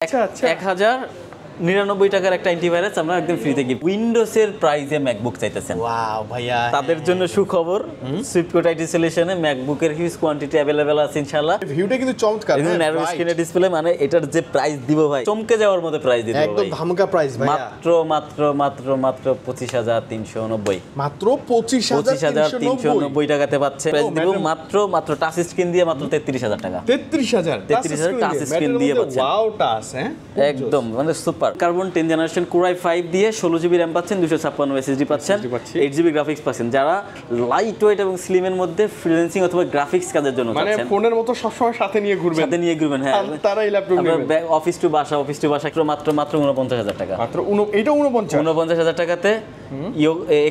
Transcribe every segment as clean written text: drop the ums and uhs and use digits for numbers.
1099 টাকার একটা অ্যান্টিভাইরাস আমরা একদম ফ্রিতে গিফট। উইন্ডোজের প্রাইসে ম্যাকবুক চাইতেছেন, ওয়াও ভাইয়া, তাদের জন্য সুখবর। সুইপকোড আইটি সলিউশনে ম্যাকবুকের হিউজ কোয়ান্টিটি अवेलेबल আছে ইনশাআল্লাহ। ভিউটা কিন্তু চমৎকার, ন্যারো স্ক্রিনের ডিসপ্লে, মানে এটার যে প্রাইস দিব ভাই, চমকে যাওয়ার মতো প্রাইস দিব ভাই, একদম ধামাকা প্রাইস ভাই। মাত্র 25390, মাত্র 25390 টাকাতে পাচ্ছে। প্রাইস দিব মাত্র টাচ স্ক্রিন দিয়ে মাত্র 33000 টাকা। 33000 টাচ স্ক্রিন দিয়ে পাচ্ছেন। ওয়াও টাচ, একদম মানে super. Carbon 10 generation Core i5 দিয়ে 16GB RAM পাচ্ছেন, 256 SSD পাচ্ছেন, 8GB গ্রাফিক্স পাচ্ছেন। যারা লাইট ওয়েট এবং স্লিম এর মধ্যে ফ্রিল্যান্সিং অথবা গ্রাফিক্স কাজের জন্য মানে ফোনের মতো সব সময় সাথে নিয়ে ঘুরবেন, হ্যাঁ তারা এই ল্যাপটপ নেবেন। অফিস টু বাসা মাত্র 49000 টাকা। মাত্র এটা 49000 টাকাতে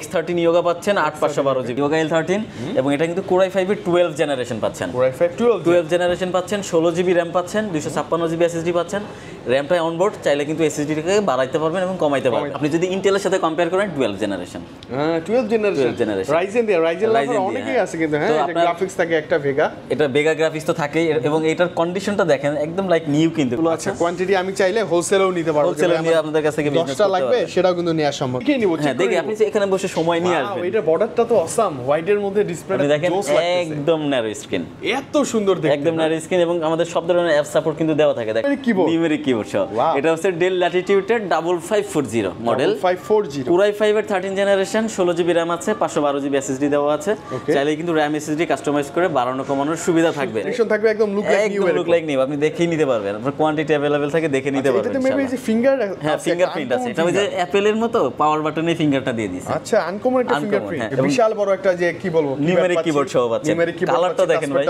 X13 ইয়োগা পাচ্ছেন 8512GB ইয়োগা L13, এবং এটা কিন্তু Core i5 এর 12 জেনারেশন পাচ্ছেন। Core i5 12 জেনারেশন পাচ্ছেন, 16GB RAM পাচ্ছেন, 256GB SSD পাচ্ছেন। র্যামটা অনবোর্ড, চাইলে কিন্তু SSD টাকে বাড়াইতে পারবেন এবং কমাইতে পারবেন। আপনি যদি ইন্টেলের সাথে কম্পেয়ার করেন 12 জেনারেশন। রাইজেন লাভার অনেকেই আছে কিন্তু, হ্যাঁ এটা গ্রাফিক্স থাকে একটা ভেগা, এটা ভেগা গ্রাফিক্স তো থাকেই, এবং এটার কন্ডিশনটা দেখেন একদম লাইক নিউ কিন্তু। আচ্ছা, কোয়ান্টিটি আমি চাইলে হোলসেলও নিতে পারবো, হোলসেলে নিয়ে আপনাদের কাছে থেকে 10টা লাগবে সেটাও কিন্তু নেওয়া সম্ভব। কি নিব? হ্যাঁ দেখি, আপনি এখানে বসে সময় নিয়ে আসবেন। এটা বর্ডারটা তো অসাম, হোয়াইটের মধ্যে ডিসপ্লেটা দেখেন একদম ন্যারো স্ক্রিন, এত সুন্দর দেখতে, একদম ন্যারো স্ক্রিন, এবং আমাদের সব ধরনের অ্যাপ সাপোর্ট কিন্তু দেওয়া থাকে। দেখেন নিউমেরিক কিবোর্ড সহ। এটা হচ্ছে ডেল ল্যাটিটিউডের 5540 মডেল, 5540 Core i5 এর 13 জেনারেশন, 16GB RAM আছে, 512GB SSD দেওয়া আছে। চাইলে কিন্তু RAM SSD কাস্টমাইজ করে বাড়ানো কমানোর সুবিধা থাকবে। অপশন থাকবে একদম লুক লাইক নিউ, আপনি দেখেই নিতে পারবেন, আপনার কোয়ান্টিটি अवेलेबल থাকে, দেখে নিতে পারবেন। এটাতে মেবি যে ফিঙ্গার, হ্যাঁ ফিঙ্গারপ্রিন্ট আছে, এটা ওই যে অ্যাপলের মতো পাওয়ার বাটনে ফিঙ্গারটা দিয়ে দিয়েছে। আচ্ছা, আনকমন একটা ফিঙ্গারপ্রিন্ট, বিশাল বড় একটা যে কি বলবো নিউমেরিক কিবোর্ড সহ পাচ্ছেন। কালারটা দেখেন ভাই,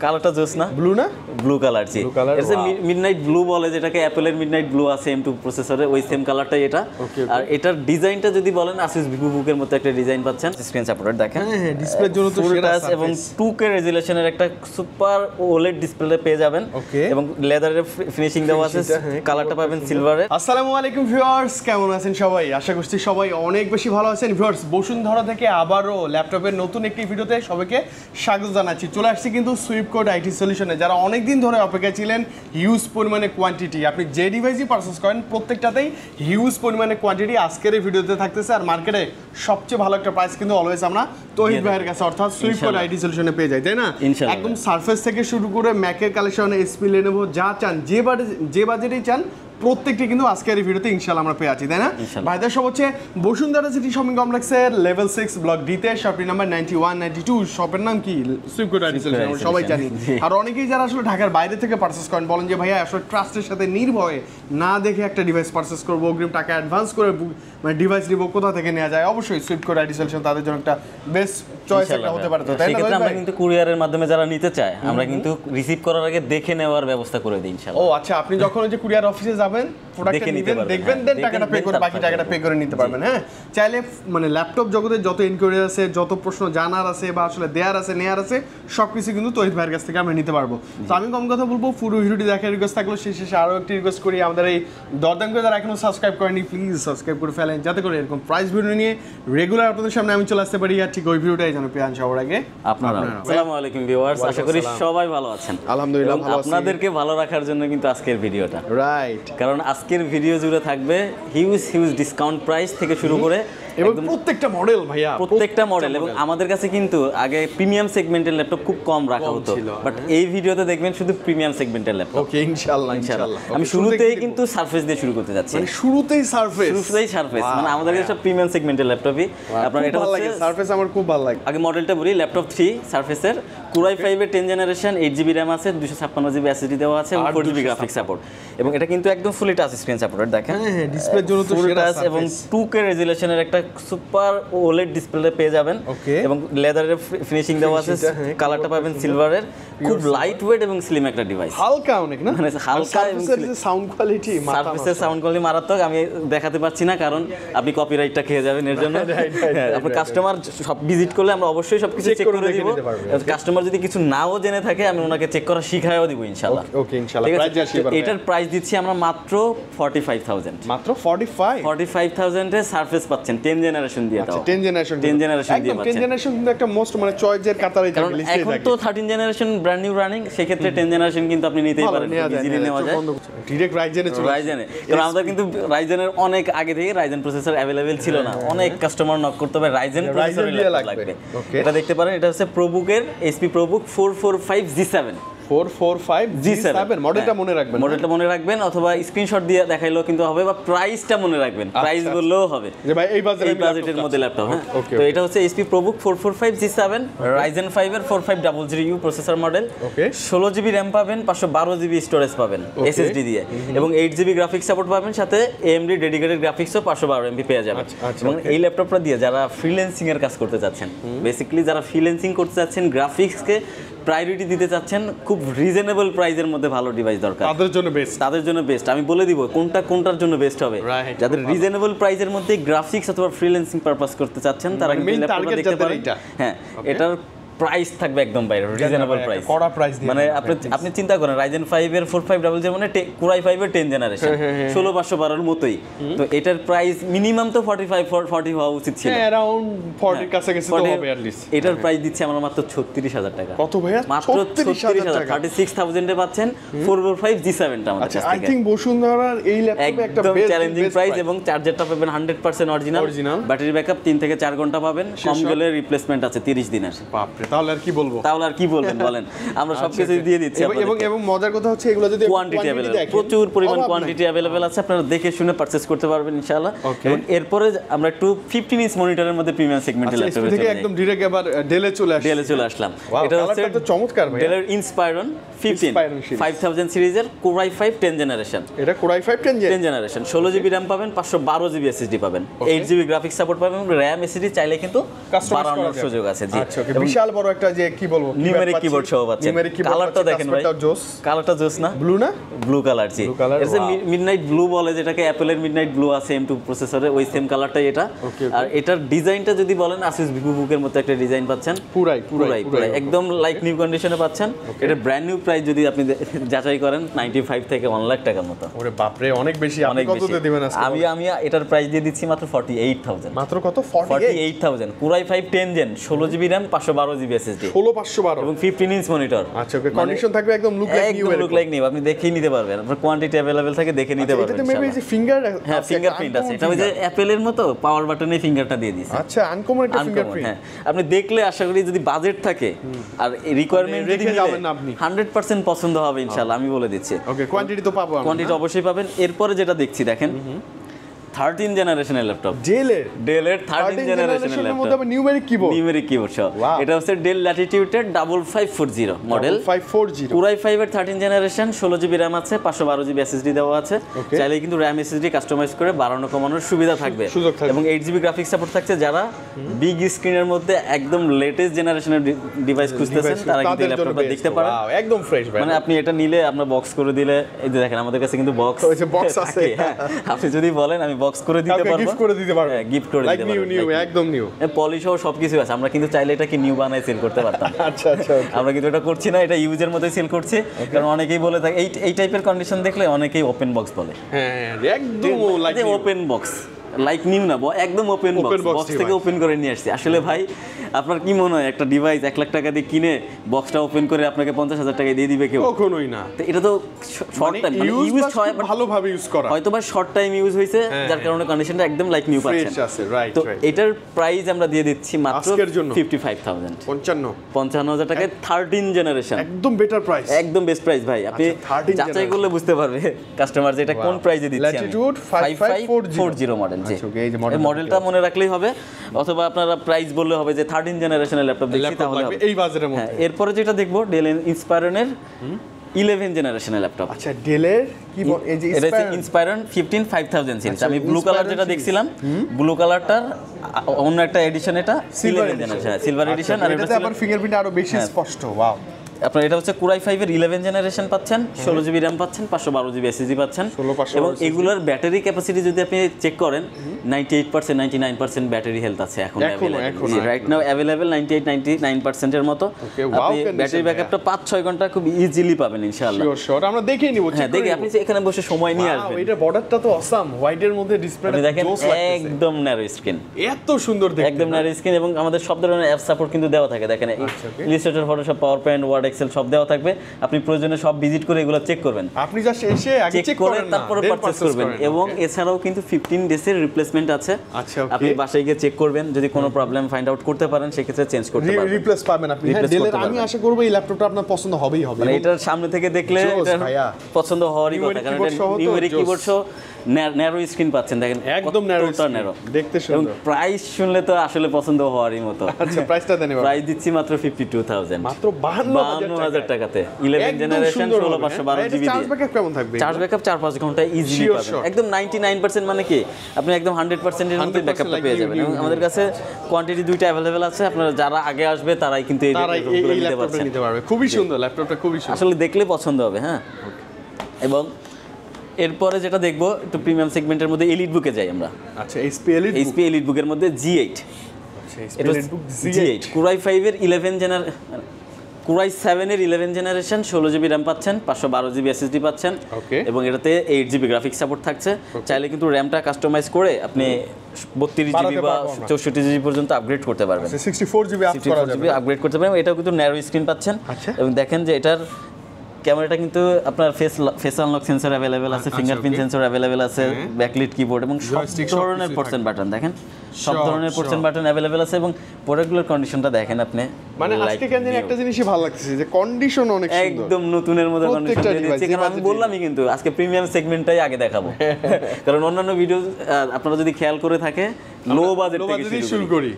কালারটা জোস না? ব্লু না? ব্লু কালার, জি এটা মিডনাইট ব্লু বলে, যেটাকে অ্যাপলের মিডনাইট ব্লু আছে M2 প্রসেসরে, ওই সেম কালারটাই এটা। আর এটার ডিজাইনটা যদি বলেন Asus VivoBook-এর মতো একটা ডিজাইন পাচ্ছেন। স্ক্রিন সাপোর্টেড দেখেন, হ্যাঁ ডিসপ্লের জন্য তো সেরা সারফেস, এবং 2K রেজোলিউশনের একটা সুপার OLED ডিসপ্লে পেয়ে যাবেন, এবং লেদারের ফিনিশিং দেওয়া আছে, কালারটা পাবেন সিলভারে। আসসালামু আলাইকুম ভিউয়ার্স, কেমন আছেন সবাই? আশা করছি সবাই অনেক বেশি ভালো আছেন। ভিউয়ার্স, বসুন্ধরা থেকে আবারও ল্যাপটপের নতুন একটি ভিডিওতে সবাইকে স্বাগত জানাচ্ছি। চলে আসছি কিন্তু সুইপকোড আইটি সলিউশনে। যারা অনেক দিন ধরে অপেক্ষায় ছিলেন, হিউজ পরিমাণে কোয়ান্টিটি, আপনি যে ডিভাইসই পারচেস করেন প্রত্যেকটাতেই হিউজ পরিমাণে কোয়ান্টিটি আজকের এই ভিডিওতে থাকতেছে। আর মার্কেটে সবচেয়ে ভালো একটা প্রাইস কিন্তু অলওয়েজ আমরা তহিদ ভাইয়ের কাছে অর্থাৎ সুইপকোড আইটি সলিউশনে পেয়ে যাই, তাই না? একদম সারফেস থেকে শুরু করে ম্যাকের কালেকশন, এসপি, লেনোভো যা চান, যে বাজেটেই চান, প্রত্যেকটি কিন্তু আজকের এই ভিডিওতে ইনশাআল্লাহ আমরা পেয়ে আছি, তাই না? ভাইদের সব হচ্ছে বসুন্ধরা সিটি শপিং কমপ্লেক্সের লেভেল 6 ব্লক D-তে, শপের নাম্বার 91 92। শপের নাম কি? সুইপকোড আইটি সলিউশন, আমরা সবাই জানি। আর অনেকেই যারা আসলে ঢাকার বাইরে থেকে পারচেস করেন বলেন যে ভাইয়া আসলে ট্রাস্টের সাথে নির্ভয়ে না দেখে একটা ডিভাইস পারচেস করবো, অগ্রিম টাকা অ্যাডভান্স করে মানে ডিভাইস নিব, কোথা থেকে নেওয়া যায়? অবশ্যই সুইপকোড আইটি সলিউশন তাদের জন্য একটা বেস্ট চয়েস একটা হতে পারে, তো তাই না? সেক্ষেত্রে আমরা কিন্তু কুরিয়ারের মাধ্যমে যারা নিতে চায়, আমরা কিন্তু রিসিভ করার আগে দেখে নেওয়ার ব্যবস্থা করে দিই ইনশাআল্লাহ। ও আচ্ছা, আপনি যখন ওই যে কুরিয়ার অফিসে যাবেন, প্রোডাক্টটা নেবেন, দেখবেন, দেন টাকাটা পে করে বাকি টাকাটা পে করে নিতে পারবেন। হ্যাঁ, চাইলে মানে ল্যাপটপ জগতে যত ইনকোয়ারি আছে, যত প্রশ্ন জানার আছে বা আসলে দেয়ার আছে, নেয়ার আছে, সবকিছু কিন্তু তহিদ ভাইয়ের কাছ থেকে আমরা নিতে পারবো। তো আমি কম কথা বলবো, পুরো ভিডিওটি দেখার রিকোয়েস্ট থাকলো। শেষে আরও একটি রিকোয়েস্ট করি, আমাদের এই দরদাম করে যারা এখনো সাবস্ক্রাইব করেনি, প্লিজ সাবস্ক্রাইব করে ফেলেন, যাতে করে এরকম প্রাইস ভিডিও নিয়ে রেগুলার আপনাদের সামনে আমি চলে আসতে পারি। আর ঠিক ওই ভিডিওটাই যেন পেয়ে আন সবার আগে আপনারা। আসসালামু আলাইকুম ভিউয়ার্স, আশা করি সবাই ভালো আছেন। আলহামদুলিল্লাহ ভালো আছি। আপনাদেরকে ভালো রাখার জন্য কিন্তু আজকের ভিডিওটা, রাইট, কারণ আজকের ভিডিও জুড়ে থাকবে হিউজ ডিসকাউন্ট প্রাইস থেকে শুরু করে এবং প্রত্যেকটা মডেল ভাইয়া, প্রত্যেকটা মডেল। এবং আমাদের কাছে কিন্তু আগে প্রিমিয়াম সেগমেন্টের ল্যাপটপ খুব কম রাখা হতো, বাট এই ভিডিওতে দেখবেন শুধু প্রিমিয়াম সেগমেন্টের ল্যাপটপ। ওকে, ইনশাআল্লাহ। আমি শুরুতেই কিন্তু সারফেস দিয়ে শুরু করতে যাচ্ছি। মানে শুরুতেই সারফেস, মানে আমাদের কাছে প্রিমিয়াম সেগমেন্টের ল্যাপটপই। আপনার এটা ভালো লাগে সারফেস, আমার খুব ভালো লাগে। আগে মডেলটা বলি, ল্যাপটপ 3 সারফেসের Core i5 এর 10 জেনারেশন, 8GB RAM আছে, 256GB SSD দেওয়া আছে, এবং 4GB গ্রাফিক্স সাপোর্ট, এবং এটা কিন্তু একদম ফুলি টাচ স্ক্রিন সাপোর্টেড। দেখেন হ্যাঁ ডিসপ্লের জন্য তো সেরা সারফেস, এবং 2K রেজোলিউশনের একটা সুপার OLED ডিসপ্লে পেয়ে যাবেন, এবং লেদারের ফিনিশিং দেওয়া আছে, কালারটা পাবেন সিলভারের। খুব লাইট ওয়েট এবং স্লিম একটা ডিভাইস, হালকা অনেক না, মানে হালকা, এবং সাউন্ড কোয়ালিটি, সার্ভিসের সাউন্ড কোয়ালিটি মারাত্মক। আমি দেখাতে পারছি না কারণ আপনি কপিরাইটটা খেয়ে যাবেন এর জন্য। আপনার কাস্টমার সব ভিজিট করলে আমরা অবশ্যই সবকিছু চেক করে দিব। কাস্টমার যদি কিছু নাও জেনে থাকে, আমি ওনাকে চেক করা শিখায়ও দিব ইনশাআল্লাহ। ওকে ইনশাআল্লাহ। এটার প্রাইস দিচ্ছি আমরা মাত্র 45000, মাত্র 45,000 এ সারফেস পাচ্ছেন 10 10 জেনারেশন দিয়ে দাও 10 জেনারেশন 10 জেনারেশন দিয়ে 10 জেনারেশন কিন্তু একটা মোস্ট মানে চয়েসের কাতারে কারণ থাকে লিস্টে এখন থাকে তো 13 জেনারেশন ব্র্যান্ড নিউ রানিং সেই ক্ষেত্রে 10 জেনারেশন কিন্তু আপনি নিতেই পারেন ইজিলি নেওয়া যায় ডাইরেক্ট রাইজেনে চলে রাইজেনে কারণ আমাদের কিন্তু রাইজেনের অনেক আগে থেকে রাইজেন প্রসেসর अवेलेबल ছিল না অনেক কাস্টমার নক করতে হবে রাইজেন প্রসেসর লাগবে এটা দেখতে পারেন এটা হচ্ছে প্রোবুকের HP প্রোবুক 445G7 445G7 মডেলটা মনে রাখবেন মডেলটা মনে রাখবেন অথবা স্ক্রিনশট দিয়ে দেখাইলো কিন্তু হবে বা প্রাইসটা মনে রাখবেন প্রাইস বললেও হবে যে ভাই এই বাজেটের মধ্যে ল্যাপটপ হ্যাঁ তো এটা হচ্ছে HP ProBook 445G7 Ryzen 5 এর 4500U processor model 16GB RAM পাবেন 512GB স্টোরেজ পাবেন SSD দিয়ে এবং 8GB গ্রাফিক্স সাপোর্ট পাবেন সাথে AMD ডেডিকেটেড গ্রাফিক্সও 512MB পেয়ে যাবেন এবং এই ল্যাপটপটা দিয়ে যারা ফ্রিল্যান্সিং এর কাজ করতে চাচ্ছেন বেসিক্যালি যারা ফ্রিল্যান্সিং করতে চাচ্ছেন গ্রাফিক্সকে প্রায়োরিটি দিতে চাচ্ছেন খুব রিজনেবল প্রাইসের মধ্যে ভালো ডিভাইস দরকার তাদের জন্য বেস্ট আমি বলে দিব কোনটার জন্য বেস্ট হবে যাদের রিজনেবল প্রাইসের মধ্যে গ্রাফিক্স অথবা ফ্রিল্যান্সিং পারপাস করতে চাচ্ছেন তারা কিন্তু ল্যাপটপটা দেখতে পারেন হ্যাঁ এটার প্রাইস থাকবে একদম বাইরে রিজনেবল প্রাইস কড়া প্রাইস মানে আপনি চিন্তা করেন Ryzen 5 এর 4500 মানে Core i5 এর 10 জেনারেশন 16512 এর মতোই তো এটার প্রাইস মিনিমাম তো 40 হওয়া উচিত ছিল अराउंड 40 কাছে গেছে তো হবে at least এটার প্রাইস দিচ্ছি আমরা মাত্র 36000 টাকা কত ভাইয়া মাত্র 36000 টাকা 36000 এ পাচ্ছেন 445G7 টা আমাদের কাছে আই থিং বসুন্ধরার এই ল্যাপটপে একটা বেস্ট চ্যালেঞ্জিং প্রাইস এবং চার্জারটা পাবেন 100% অরিজিনাল ব্যাটারি ব্যাকআপ 3 থেকে 4 ঘন্টা পাবেন কম গেলে রিপ্লেসমেন্ট আছে 30 দিনের বাপ রে তাহলে আর কি বলবো বলেন আমরা সবকিছু দিয়ে দিচ্ছি এবং মজার কথা হচ্ছে এগুলো যদি কোয়ান্টিটি अवेलेबल প্রচুর পরিমাণ কোয়ান্টিটি अवेलेबल আছে আপনারা দেখে শুনে পারচেজ করতে পারবেন ইনশাআল্লাহ এবং এরপরে আমরা একটু 15 ইঞ্চ মনিটরের মধ্যে প্রিমিয়াম সেগমেন্টের ল্যাপটপ থেকে একদম ডাইরেক্ট আবার ডেলে চলে আসলাম এটা হচ্ছে তো চমৎকার ভাই ডেলের ইনস্পায়রন 15 5000 সিরিজের Core i5 10 জেনারেশন এটা Core i5 10 generation 16GB RAM পাবেন 512GB SSD পাবেন 8GB গ্রাফিক্স সাপোর্ট পাবেন RAM SSD চাইলে কিন্তু বাড়ানোর সুযোগ আছে জি আচ্ছা ওকে বিশাল বড় একটা যে কি বলবো নিউমেরিক কিবোর্ড সহ পাচ্ছেন কালারটা দেখেন ভাই কালারটা জোস না ব্লু কালার জি এটা মিডনাইট ব্লু বলে যেটাকে অ্যাপলের মিডনাইট ব্লু আছে M2 প্রসেসরে ওই সেম কালারটাই এটা আর এটার ডিজাইনটা যদি বলেন Asus VivoBook এর মতো একটা ডিজাইন পাচ্ছেন পুরাই একদম লাইক নিউ কন্ডিশনে পাচ্ছেন এটা ব্র্যান্ড নিউ প্রাইস যদি আপনি যাচাই করেন 95 থেকে 1 লাখ টাকার মতো ওরে বাপ রে অনেক বেশি আপনি কত দিয়ে দিবেন আজকে আমি এটার প্রাইস দিয়ে দিচ্ছি মাত্র 48000 মাত্র কত 48000 Core i5 10 gen 16GB RAM 512GB SSD 16512 এবং 15 ইঞ্চ মনিটর আচ্ছা ওকে কন্ডিশন থাকবে একদম লুক লাইক নিউ আপনি দেখেই নিতে পারবেন আপনার কোয়ান্টিটি अवेलेबल থাকে দেখে নিতে পারবেন এটাতে মেবি যে ফিঙ্গার হ্যাঁ ফিঙ্গারপ্রিন্ট আছে এটা ওই যে অ্যাপলের মতো পাওয়ার বাটনে ফিঙ্গারটা দিয়ে দিয়েছে আচ্ছা আনকমন একটা ফিঙ্গারপ্রিন্ট হ্যাঁ আপনি দেখলে আশা করি যদি বাজেট থাকে আর রিকোয়ারমেন্ট যদি যাবেন আপনি 100% পছন্দ হবে ইনশাআল্লাহ আমি বলে দিচ্ছি ওকে কোয়ান্টিটি তো পাবো কোয়ান্টিটি অবশ্যই পাবেন এরপরে যেটা দেখছি দেখেন 13 জেনারেশনের ল্যাপটপ ডেলের 13 জেনারেশনের ল্যাপটপ মধ্যে নিউমেরিক কিবোর্ড সহ এটা হচ্ছে ডেল ল্যাটিটিউডের 5540 মডেল 5540 Core i5 এর 13 জেনারেশন 16GB RAM আছে 512GB SSD দেওয়া আছে চাইলে কিন্তু RAM SSD কাস্টমাইজ করে বাড়ানো কমানোর সুবিধা থাকবে এবং 8GB গ্রাফিক্স সাপোর্ট থাকছে যারা বিগ স্ক্রিনের মধ্যে একদম লেটেস্ট জেনারেশনের ডিভাইস খুঁজতেছেন তারা কিন্তু ল্যাপটপটা দেখতে পারেন একদম ফ্রেশ ভাই মানে আপনি এটা নিলে আমরা বক্স করে দিলে এই যে দেখেন আমাদের কাছে কিন্তু বক্স আছে আপনি যদি বলেন আমি বক্স করে দিতে পারবো গিফট করে দিতে পারবো গিফট করে দিতে পারবো নিউ একদম নিউ পলিশ ও সবকিছু আছে আমরা কিন্তু চাইলে এটাকে নিউ বানায় সেল করতে পারতাম আচ্ছা আমরা কিন্তু এটা করছি না এটা ইউজের মধ্যে সেল করছি কারণ অনেকেই বলে থাকে এই টাইপের কন্ডিশন দেখলে অনেকেই ওপেন বক্স বলে হ্যাঁ একদম like open box like new না একদম ওপেন বক্স থেকে ওপেন করে নিয়ে আসছি আসলে ভাই আপনার কি মনে হয় একটা ডিভাইস 1 লাখ টাকা দিয়ে কিনে বক্সটা ওপেন করে আপনাকে 50000 টাকা দিয়ে দিবে কেউ কখনোই না তো এটা তো শর্ট টাইম মানে ইউজ হয় ভালোভাবে ইউজ করা হয়তো বা শর্ট টাইম ইউজ হইছে যার কারণে কন্ডিশনটা একদম লাইক নিউ পাচ্ছেন ফ্রেশ আছে রাইট তো এটার প্রাইস আমরা দিয়ে দিচ্ছি মাত্র 55000 55000 টাকায় 13 জেনারেশন একদম বেটার প্রাইস একদম বেস্ট প্রাইস ভাই আপনি যাচাই করলে বুঝতে পারবে কাস্টমার যে এটা কোন প্রাইসে দিচ্ছি আমি ল্যাটিটিউড 5540 মডেল জি ওকে এই যে মডেলটা মনে রাখলেই হবে অথবা আপনারা প্রাইস বললে হবে যে 13 জেনারেশনের ল্যাপটপ দেখছি তাহলে হবে এই বাজারের মধ্যে এরপরে যেটা দেখবো ডেল ইন্সপায়রনের 11 জেনারেশনের ল্যাপটপ আচ্ছা ডেলের কি এই যে ইন্সপায়রন 15 5000 সিরিজ আমি ব্লু কালার যেটা দেখছিলাম ব্লু কালারটার অন্য একটা এডিশন এটা 11 জেনারেশন সিলভার এডিশন আর এটাতে আবার ফিঙ্গারপ্রিন্ট আরো বেশি স্পষ্ট ওয়াও আপনার এটা হচ্ছে Core i5 এর 11 জেনারেশন পাচ্ছেন, 16 জিবি র্যাম পাচ্ছেন, 512 জিবি এসএসডি পাচ্ছেন, 16 এবং এগুলোর ব্যাটারি ক্যাপাসিটি যদি আপনি চেক করেন 98% 99% ব্যাটারি হেলথ আছে এখন রাইট নাও अवेलेबल 98-99% এর মতো। আপনি ব্যাটারি ব্যাকআপটা 5-6 ঘন্টা খুব ইজিলি পাবেন ইনশাআল্লাহ। শিওর আমরা দেখেই নিব, হ্যাঁ দেখি আপনি এখানে বসে সময় নিয়ে আসবেন। এটা বর্ডারটা তো অসাম, হোয়াইটের মধ্যে ডিসপ্লেটা দেখেন একদম ন্যারো স্ক্রিন, এত সুন্দর দেখতে, একদম ন্যারো স্ক্রিন, এবং আমাদের সব ধরনের অ্যাপ সাপোর্ট কিন্তু দেওয়া থাকে। দেখেন Illustrator, Photoshop, PowerPoint, Word, Excel সব দেওয়া থাকবে। আপনি প্রয়োজনে সব ভিজিট করে এগুলো চেক করবেন, আপনি জাস্ট এসে আগে চেক করে করেন তারপরে পারচেজ করবেন। এবং এছাড়াও কিন্তু 15 ডেজের রিপ্লেসমেন্ট আছে। আচ্ছা আপনি বাসায় গিয়ে চেক করবেন, যদি কোনো প্রবলেম ফাইন্ড আউট করতে পারেন সেক্ষেত্রে চেঞ্জ করতে পারবেন, রিপ্লেস পাবেন আপনি। হ্যাঁ ডেলের আমি আশা করব এই ল্যাপটপটা আপনার পছন্দ হবেই হবে। মানে এটার সামনে থেকে দেখলে এটা পছন্দ হওয়ারই কথা, কারণ এটা নিউমেরিক কিবোর্ড সহ ন্যারো স্ক্রিন পাচ্ছেন। দেখেন একদম ন্যারো, দেখতে সুন্দর, এবং প্রাইস শুনলে তো আসলে পছন্দ হওয়ারই মতো। আচ্ছা প্রাইসটা দেন এবার। প্রাইস দিচ্ছি মাত্র 52,000, মাত্র 52,000 টাকাতে 11 জেনারেশন 16/512 জিবি দিয়ে। চার্জ ব্যাকআপ কেমন থাকবে? চার্জ ব্যাকআপ 4-5 ঘন্টা ইজিলি পাবেন, একদম 99%। মানে কি আপনি একদম 100% এর মধ্যে ব্যাকআপটা পেয়ে যাবেন। এবং আমাদের কাছে কোয়ান্টিটি দুইটা अवेलेबल আছে, আপনারা যারা আগে আসবে তারাই কিন্তু এই ল্যাপটপটা নিতে পারবে। খুবই সুন্দর ল্যাপটপটা, খুবই সুন্দর, আসলে দেখলে পছন্দ হবে। হ্যাঁ এবং এরপরে যেটা দেখবো একটু প্রিমিয়াম সেগমেন্টের মধ্যে এলিট বুকে যাই আমরা। আচ্ছা এইচপি এলিট বুকের মধ্যে G8, এটা G8 Core i5 এর 11 জেনারেশন, Core i7 এর 11 জেনারেশন, 16 জিবি র্যাম পাচ্ছেন, 512 জিবি এসএসডি পাচ্ছেন, এবং এটাতে 8 জিবি গ্রাফিক্স সাপোর্ট থাকছে। চাইলে কিন্তু র্যামটা কাস্টমাইজ করে আপনি 32 জিবি বা 64 জিবি পর্যন্ত আপগ্রেড করতে পারবেন, 64 জিবি আপগ্রেড করতে পারবেন। এটাও কিন্তু ন্যারো স্ক্রিন পাচ্ছেন। এবং দেখেন যে এটার ক্যামেরাটা কিন্তু আপনার ফেস আনলক সেন্সর अवेलेबल আছে, ফিঙ্গারপ্রিন্ট সেন্সর अवेलेबल আছে, ব্যাকলিট কিবোর্ড এবং সব ধরনের পোর্টন বাটন। দেখেন সব ধরনের পোর্টন বাটন अवेलेबल আছে, এবং প্রোডাক্টগুলোর কন্ডিশনটা দেখেন আপনি। মানে আজকে কেন জানি একটা জিনিসই ভালো লাগতেছে যে কন্ডিশন অনেক সুন্দর, একদম নতুনের মতো কন্ডিশন দিয়েছে। কারণ আমি বললামই কিন্তু আজকে প্রিমিয়াম সেগমেন্টটাই আগে দেখাবো, কারণ অন্যান্য ভিডিও আপনারা যদি খেয়াল করে থাকে লো বাজেট থেকে শুরু করি,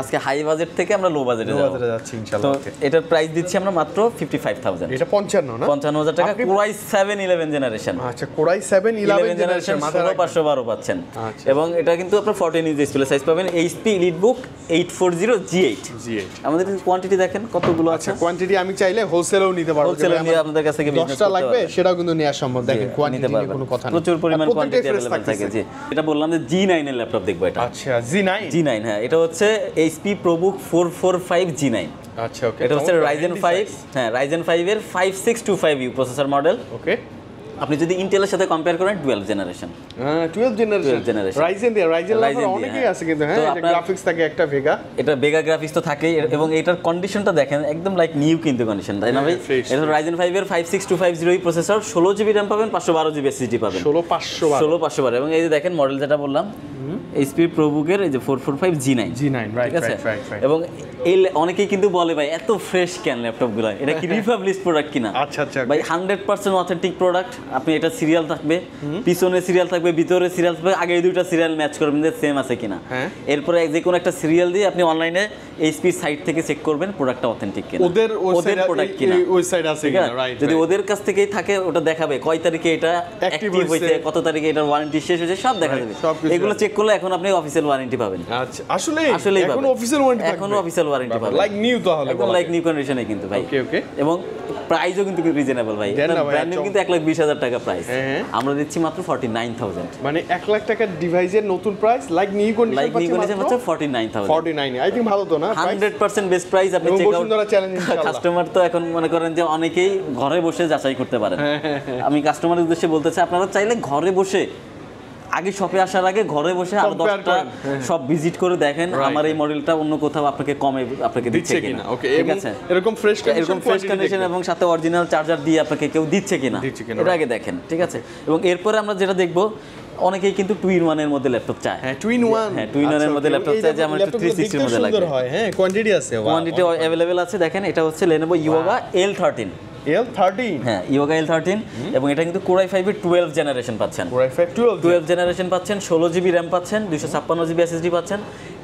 আজকে হাই বাজেট থেকে আমরা লো বাজেটে যাচ্ছি ইনশাআল্লাহ। তো এটার প্রাইস দিচ্ছি আমরা মাত্র 55,000। এটা 55 না 55,000 টাকা। Core i7 11 generation. আচ্ছা Core i7 11 জেনারেশন 16/512 পাচ্ছেন। এবং এটা কিন্তু আপনার 14 ইঞ্চি ডিসপ্লে সাইজ পাবেন। HP EliteBook 840 G8। আমাদের কোয়ান্টিটি দেখেন কতগুলো আছে। কোয়ান্টিটি আমি চাইলে হোলসেলও নিতে পারবো, হোলসেল নিয়ে আপনাদের কাছে থেকে বিজনেস 10টা লাগবে সেটাও কিন্তু নেওয়া সম্ভব। দেখেন কোয়ান্টিটি নিয়ে কোনো কথা না, প্রচুর পরিমাণ কোয়ান্টিটি अवेलेबल থাকে। জি এটা বললাম যে G9 এর ল্যাপটপ দেখবো এটা। আচ্ছা G9, হ্যাঁ এটা হচ্ছে HP ProBook 445 G9। আচ্ছা ওকে, এটা হচ্ছে Ryzen 5, হ্যাঁ Ryzen 5 এর 5625U প্রসেসর মডেল। ওকে আপনি যদি ইন্টেলের সাথে কম্পেয়ার করেন 12 জেনারেশন, 12 জেনারেশন রাইজেন লাভার অনেকেই আছে কিন্তু। হ্যাঁ এটা গ্রাফিক্স থাকে একটা ভেগা, এটা ভেগা গ্রাফিক্স তো থাকেই। এবং এটার কন্ডিশনটা দেখেন একদম লাইক নিউ কিন্তু কন্ডিশন, তাই না ভাই? এটা Ryzen 5 এর 56250 প্রসেসর, 16 জিবি র‍্যাম পাবেন, 512 জিবি এসএসডি পাবেন, 16512। এবং এই যে দেখেন মডেল যেটা বললাম HP ProBook এর এই যে 445 G9, রাইট। এবং এই অনেকেই কিন্তু বলে ভাই এত ফ্রেশ কেন ল্যাপটপগুলো, এটা কি রিফাবলিশ প্রোডাক্ট কিনা? আচ্ছা ভাই 100% অথেন্টিক প্রোডাক্ট। আপনি এটা সিরিয়াল থাকবে, পিছনে সিরিয়াল থাকবে, ভিতরে সিরিয়াল থাকবে, আগে এই দুইটা সিরিয়াল ম্যাচ করবেন যে সেম আছে কিনা। এরপরে যে কোনো একটা সিরিয়াল দিয়ে আপনি অনলাইনে HP সাইট থেকে চেক করবেন প্রোডাক্টটা অথেন্টিক কিনা, ওদের প্রোডাক্ট কিনা, ওয়েবসাইট আছে কিনা। রাইট, যদি ওদের কাছ থেকেই থাকে ওটা দেখাবে কয় তারিখে এটা অ্যাক্টিভ হইছে, কত তারিখে এটার ওয়ারেন্টি শেষ হয়েছে, সব দেখা যাবে। এগুলো চেক করলে এখন আপনি অফিশিয়াল ওয়ারেন্টি পাবেন। আচ্ছা আসলে এখন অফিশিয়াল ওয়ারেন্টি থাকবে, এখন অফিশিয়াল ওয়ারেন্টি পাবেন, লাইক নিউ তাহলে একদম লাইক নিউ কন্ডিশনে কিন্তু ভাই। ওকে এবং প্রাইসও কিন্তু রিজনেবল ভাই, ব্র্যান্ড নিউ কিন্তু 1,20,000 টাকা প্রাইস, আমরা দিচ্ছি মাত্র 49,000। মানে 1 লাখ টাকার ডিভাইসের নতুন প্রাইস লাইক নিউ কন্ডিশন হচ্ছে 49,000। 49 আই থিং ভালো তো না, 100% বেস্ট প্রাইস। আপনি চেক আউট কাস্টমার তো এখন মনে করেন যে অনেকেই ঘরে বসে যাচাই করতে পারেন। আমি কাস্টমারের উদ্দেশ্যে বলতে চাই আপনারা চাইলে ঘরে বসে আগে শপে আসার আগে ঘরে বসে আর 10টা সব ভিজিট করে দেখেন আমার এই মডেলটা অন্য কোথাও আপনাকে কমে আপনাকে দিচ্ছে কিনা। ঠিক আছে, এরকম ফ্রেশ কন্ডিশন এবং সাথে অরিজিনাল চার্জার দিয়ে আপনাকে কেউ দিচ্ছে কিনা এটা আগে দেখেন। ঠিক আছে, এবং এরপরে আমরা যেটা দেখবো অনেকেই কিন্তু 2-in-1 এর মধ্যে ল্যাপটপ চায়। হ্যাঁ 2-in-1, হ্যাঁ 2-in-1 এর মধ্যে ল্যাপটপ চায় যে আমার একটু 360 এর মধ্যে লাগবে। হ্যাঁ কোয়ান্টিটি আছে, কোয়ান্টিটি अवेलेबल আছে। দেখেন এটা হচ্ছে Lenovo Yoga L13। L13 হ্যাঁ ইয়োগা L13 এবং এটা কিন্তু Core i5 এর 12 জেনারেশন পাচ্ছেন। Core i5 12 জেনারেশন পাচ্ছেন, 16 জিবি র্যাম পাচ্ছেন, 256 জিবি এসএসডি পাচ্ছেন।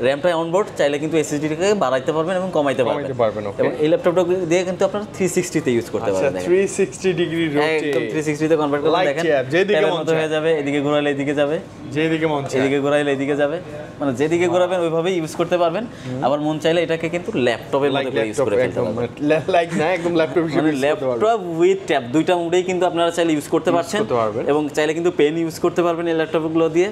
র্যামটা অনবোর্ড, চাইলে কিন্তু এসএসডিটাকে বাড়াইতে পারবেন এবং কমাইতে পারবেন। okay। এবং এই ল্যাপটপটা দিয়ে কিন্তু আপনারা 360 তে ইউজ করতে পারবেন। 360 ডিগ্রি রোটেট, একদম 360 তে কনভার্ট করে দেখেন, যেদিকে মন হয়ে যাবে, এদিকে ঘোরালে এদিকে যাবে, যেদিকে মন চায় এদিকে ঘোরালে এদিকে যাবে, মানে যেদিকে ঘোরাবেন ওইভাবেই ইউজ করতে পারবেন। আবার মন চাইলে এটাকে কিন্তু ল্যাপটপের মতো করে ইউজ করে ফেলতে পারবেন। লাইক না, একদম ল্যাপটপ হিসেবে ইউজ করতে পারবেন। ল্যাপটপ উইথ ট্যাব দুইটা মোডেই কিন্তু আপনারা চাইলে ইউজ করতে পারছেন এবং চাইলে কিন্তু পেন ইউজ করতে পারবেন এই ল্যাপটপগুলো দিয়ে।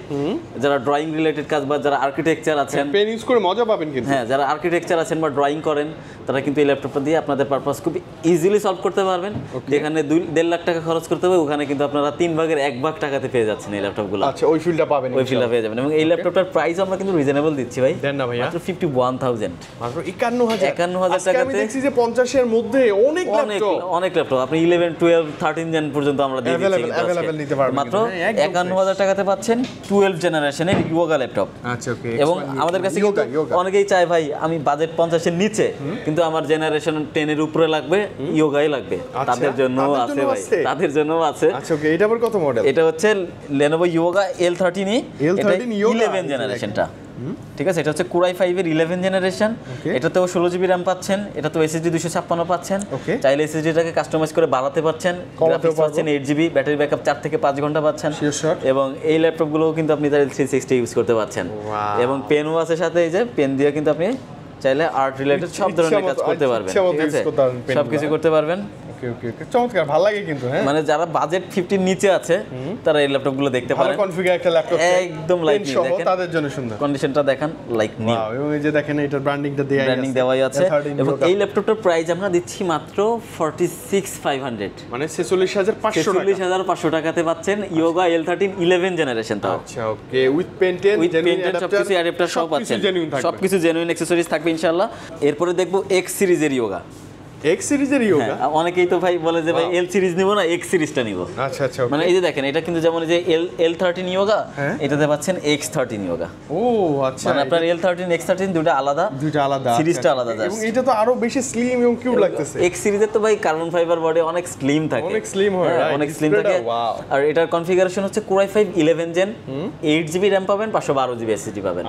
যারা ড্রয়িং রিলেটেড কাজ বা যারা আর্কিটেকচার আছেন, পেন ইউজ করে মজা পাবেন কিন্তু। হ্যাঁ, যারা আর্কিটেকচার আছেন বা ড্রয়িং করেন তারা কিন্তু এই ল্যাপটপটা দিয়ে আপনাদের পারপাস খুব ইজিলি সলভ করতে পারবেন। যেখানে 2.5 লাখ টাকা খরচ করতে হবে ওখানে কিন্তু আপনারা 3 ভাগের 1 ভাগ টাকাতে পেয়ে যাচ্ছেন এই ল্যাপটপগুলো। আচ্ছা, ওই ফিলটা পাবেন, ওই ফিলটা পেয়ে যাবেন। এবং এই ল্যাপটপটার প্রাইস আমরা কিন্তু রিজনেবল দিচ্ছি ভাই। দেন না ভাইয়া, মাত্র 51,000, মাত্র 51,000 টাকাতে। আমি দেখছি যে 50 এর মধ্যে অনেক ল্যাপটপ, অনেক ল্যাপটপ আপনি 11, 12, 13 জেন পর্যন্ত আমরা দিয়ে দিচ্ছি अवेलेबल নিতে পারবেন। মাত্র 51,000 টাকাতে পাচ্ছেন 12 জেনারেশনের ইয়োগা ল্যাপটপ। আচ্ছা, ওকে। এবং আমাদের কাছে কিন্তু অনেকেই চায় ভাই আমি বাজেট 50 এর নিচে কিন্তু আমার জেনারেশন 10 এর উপরে লাগবে, ইয়োগাই লাগবে, তাদের জন্য আছে ভাই, তাদের জন্য আছে। আচ্ছা, ওকে। এটা আবার কত মডেল? এটা হচ্ছে Lenovo Yoga L13 এটা Yoga 11 জেনারেশনটা। ঠিক আছে, এটা হচ্ছে Core i5 এর 11 জেনারেশন। এটাতেও 16 জিবি RAM পাচ্ছেন, এটাতেও SSD 256 পাচ্ছেন। চাইলে SSDটাকে কাস্টমাইজ করে বাড়াতে পারছেন, গ্রাফিক্স পাচ্ছেন 8 জিবি, ব্যাটারি ব্যাকআপ 4 থেকে 5 ঘন্টা পাচ্ছেন। এবং এই ল্যাপটপগুলোও কিন্তু আপনি তাহলে 360 ইউজ করতে পারছেন। এবং পেনও আছে সাথে, এই যে পেন দিয়ে কিন্তু আপনি চাইলে আর্ট রিলেটেড সব ধরনের কাজ করতে পারবেন। ঠিক আছে, সবকিছু করতে পারবেন। ওকে, চমৎকার, ভালো লাগে কিন্তু। হ্যাঁ, মানে যারা বাজেট 50 নিচে আছে তারা এই ল্যাপটপগুলো দেখতে পারেন। ভালো কনফিগার একটা ল্যাপটপ, একদম লাইক নি, দেখেন তাদের জন্য সুন্দর। কন্ডিশনটা দেখেন, লাইক নি। এবং এই যে দেখেন এটার ব্র্যান্ডিংটা দেওয়াই আছে। এবং এই ল্যাপটপটার প্রাইস আমরা দিচ্ছি মাত্র 46,500, মানে 46,500 টাকাতে পাচ্ছেন ইয়োগা L13 11 জেনারেশন তাও। আচ্ছা, ওকে। উইথ পেন টেন, জেনুইন সবকিছু অ্যাডাপ্টার সব পাচ্ছেন, সবকিছু জেনুইন অ্যাকসেসরিজ থাকবে ইনশাআল্লাহ। এরপরে দেখবো X সিরিজের ইয়োগা। এক্স সিরিজের ইয়োগা, অনেকেই তো ভাই বলে যে ভাই এল সিরিজ নিব না, এক্স সিরিজটা নিব। আচ্ছা, আচ্ছা। মানে এই যে দেখেন, এটা কিন্তু যেমন যে L13 ইয়োগা, এটাতে পাচ্ছেন X13 ইয়োগা। ও আচ্ছা, মানে আপনার L13 X13 দুটো আলাদা, সিরিজটা আলাদা। এবং এটা তো আরো বেশি স্লিম এবং কিউট লাগতেছে। এক্স সিরিজের তো ভাই কার্বন ফাইবার বডি অনেক স্লিম থাকে, অনেক স্লিম হয়, অনেক স্লিম থাকে। আর এটার কনফিগারেশন হচ্ছে Core i5 11 gen, 8 GB RAM পাবেন, 512 জিবি SSD পাবেন,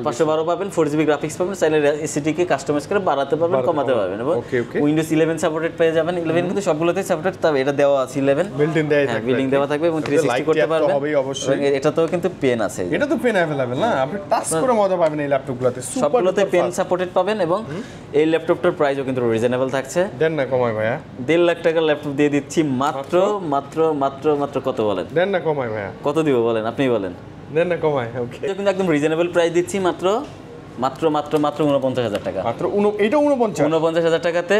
512 পাবেন, 4 জিবি গ্রাফিক্স পাবেন। চাইলে SSD কে কাস্টমাইজ করে বাড়াতে পারবেন, কমাতে পারবেন। এবং উইন্ডোজ 11 সাপোর্টেড পেয়ে যাবেন। 11 কিন্তু সবগুলোতেই সাপোর্টেড, তবে এটা দেওয়া আছে 11 বিল্ট-ইন দেওয়া থাকবে, বিল্ডিং দেওয়া থাকবে এবং 360 করতে পারবেন। অবশ্যই এটাতেও কিন্তু পেন আছে, এটা তো পেন अवेलेबल না, আপনি টাচ করে মজা পাবেন এই ল্যাপটপগুলোতে। সবগুলোতে পেন সাপোর্টেড পাবেন। এবং এই ল্যাপটপটার প্রাইসও কিন্তু রিজনেবল থাকছে। দেন না কমাই ভাইয়া, 1.5 লাখ টাকার ল্যাপটপ দিয়ে দিচ্ছি মাত্র মাত্র মাত্র মাত্র কত বলেন? দেন না কমাই ভাইয়া, কত দিব বলেন, আপনিই বলেন। দেন না কমাই। ওকে, এটা কিন্তু একদম রিজনেবল প্রাইস দিচ্ছি মাত্র মাত্র মাত্র মাত্র 49,000 টাকা। মাত্র এটা 49,000 টাকাতে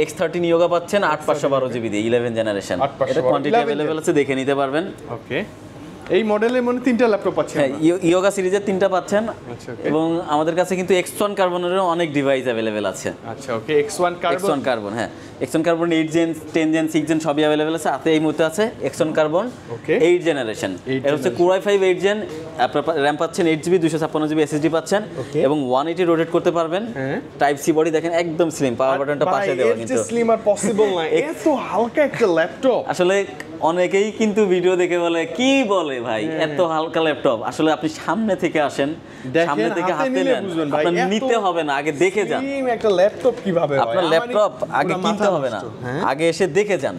X13 ইয়োগা পাচ্ছেন 8/512 জিবি দিয়ে 11 জেনারেশন। এটা কোয়ান্টিটি अवेलेबल আছে, দেখে নিতে পারবেন। ওকে, এই মডেলে মানে 3টা ল্যাপটপ পাচ্ছেন। হ্যাঁ, ইয়োগা সিরিজের 3টা পাচ্ছেন। এবং আমাদের কাছে কিন্তু X1 কার্বনেরও অনেক ডিভাইস अवेलेबल আছে। আচ্ছা, ওকে। X1 কার্বন, হ্যাঁ, X1 carbon 8 gen, 10 gen, 6 gen সবই अवेलेबल আছে। এই মুহূর্তে আছে X1 কার্বন 8 জেনারেশন। এটা হচ্ছে Core i5 8 জেন, আপনার RAM পাচ্ছেন 8 জিবি, 256 জিবি SSD পাচ্ছেন এবং 180 রোটেট করতে পারবেন। টাইপ সি বডি দেখেন, একদম স্লিম, পাওয়ার বাটনটা পাশে দেওয়া। কিন্তু স্লিম আর পসিবল না, এত হালকা একটা ল্যাপটপ। আসলে অনেকেই কিন্তু ভিডিও দেখে বলে কি বলে ভাই এত হালকা ল্যাপটপ। আসলে আপনি সামনে থেকে আসেন, সামনে থেকে হাতে নেন, আপনার নিতে হবে না, আগে দেখে যান একটা ল্যাপটপ কিভাবে হয়। আপনার ল্যাপটপ আগে কিনতে হবে না, আগে এসে দেখে যান,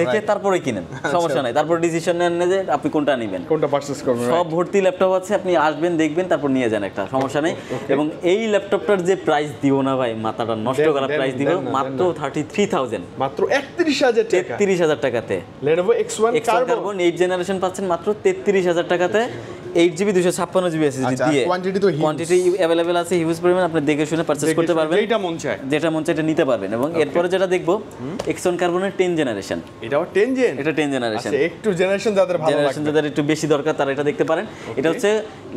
দেখে তারপরে কিনেন, সমস্যা নাই। তারপর ডিসিশন নেন যে আপনি কোনটা নেবেন, কোনটা পারচেজ করবেন। সব ভর্তি ল্যাপটপ আছে, আপনি আসবেন, দেখবেন, তারপর নিয়ে যান, একটা সমস্যা নেই। এবং এই ল্যাপটপটার যে প্রাইস দিব না ভাই, মাথাটা নষ্ট করা প্রাইস দিব মাত্র 33,000, মাত্র 31,000 টাকাতে। Lenovo X1 কার্বন 8 জেনারেশন পাচ্ছেন মাত্র 33,000 টাকাতে, 8 জিবি 256 জিবি SSD দিয়ে। কোয়ান্টিটি अवेलेबल আছে, হিউজ পরিমাণ, আপনি দেখে শুনে পারচেজ করতে পারবেন, যেটা মন চায় এটা নিতে পারবেন। এবং এরপরে যেটা দেখবো X1 কার্বনের 10 জেনারেশন, এটাও 10 জেন, এটা 10 জেনারেশন। আচ্ছা, একটু জেনারেশন যাদের ভালো লাগে, যাদের একটু বেশি দরকার তারা এটা দেখতে পারেন। এটা হচ্ছে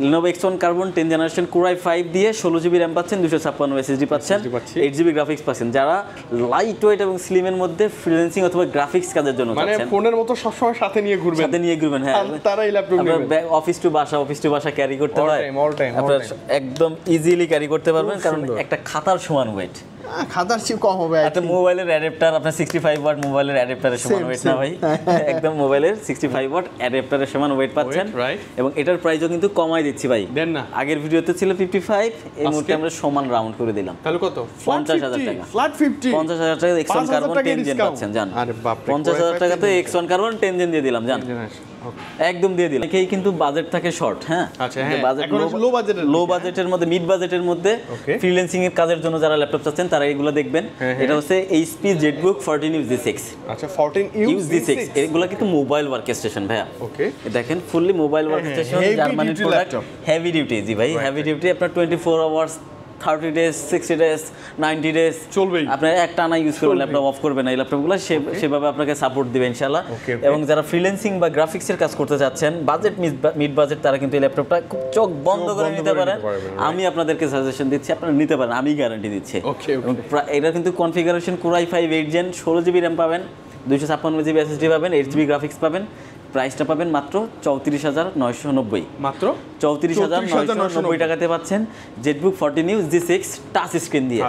Lenovo X1 carbon 10 generation, Core i5 দিয়ে 16 জিবি RAM পাচ্ছেন, 256 SSD পাচ্ছেন, 8 জিবি গ্রাফিক্স পাচ্ছেন। যারা লাইট ওয়েট এবং স্লিমের মধ্যে ফ্রিল্যান্সিং অথবা গ্রাফিক্স কাজের জন্য মানে ফোনের মতো সবসময় সাথে নিয়ে ঘুরবেন, হ্যাঁ, তারা এই ল্যাপটপ নেবেন। অফিস টু বাসা ক্যারি করতে হয়, আপনারা একদম ইজিলি ক্যারি করতে পারবেন, কারণ একটা খাতার সমান ওয়েট। খাতার চেয়ে কম হবে একটা মোবাইলের অ্যাডাপ্টার আপনার 65 ওয়াট মোবাইলের অ্যাডাপ্টারের সমান ওয়েট না ভাই একদম মোবাইলের 65 ওয়াট অ্যাডাপ্টারের সমান ওয়েট পাচ্ছেন এবং এটার প্রাইসও কিন্তু কমাই দিচ্ছি ভাই দেন না আগের ভিডিওতে ছিল 55 এই মুহূর্তে আমরা সমান রাউন্ড করে দিলাম তাহলে কত 50000 টাকা ফ্ল্যাট 50 50000 টাকা X1 কার্বন 10 জেন পাচ্ছেন জান আরে বাপ রে 50000 টাকাতে X1 কার্বন 10 জেন দিয়ে দিলাম জান একদম দিয়ে দিলাম একেই কিন্তু বাজেট থাকে শর্ট হ্যাঁ আচ্ছা হ্যাঁ এখন লো বাজেটের মধ্যে মিড বাজেটের মধ্যে ফ্রিল্যান্সিং এর কাজের জন্য যারা ল্যাপটপ চাচ্ছেন তারা এগুলো দেখবেন এটা হচ্ছে HP ZBook 14 UZ6 আচ্ছা 14 UZ6 এগুলো কিন্তু মোবাইল ওয়ার্কস্টেশন ভাইয়া ওকে দেখেন fully mobile workstation Germany product heavy duty জি ভাই হেভি ডিউটি আপনার 24 আওয়ার্স 30 ডেজ 60 ডেজ 90 ডেজ চলবেই আপনার একটা না ইউজ করবেন ল্যাপটপ অফ করবেন না এই ল্যাপটপগুলো সেভাবে আপনাকে সাপোর্ট দিবে ইনশাআল্লাহ এবং যারা ফ্রিল্যান্সিং বা গ্রাফিক্সের কাজ করতে যাচ্ছেন বাজেট মিড বাজেট তারা কিন্তু এই ল্যাপটপটা খুব চোখ বন্ধ করে নিতে পারেন আমি আপনাদেরকে সাজেশন দিচ্ছি আপনারা নিতে পারেন আমি গ্যারান্টি দিচ্ছি এবং এটা কিন্তু configuration Core i5 8 Gen 16GB RAM পাবেন 256GB SSD পাবেন 8GB গ্রাফিক্স পাবেন প্রাইসটা পাবেন মাত্র 34990 মাত্র 34990 টাকাতে পাচ্ছেন ZBook 14 UZ6 টাচ স্ক্রিন দিয়ে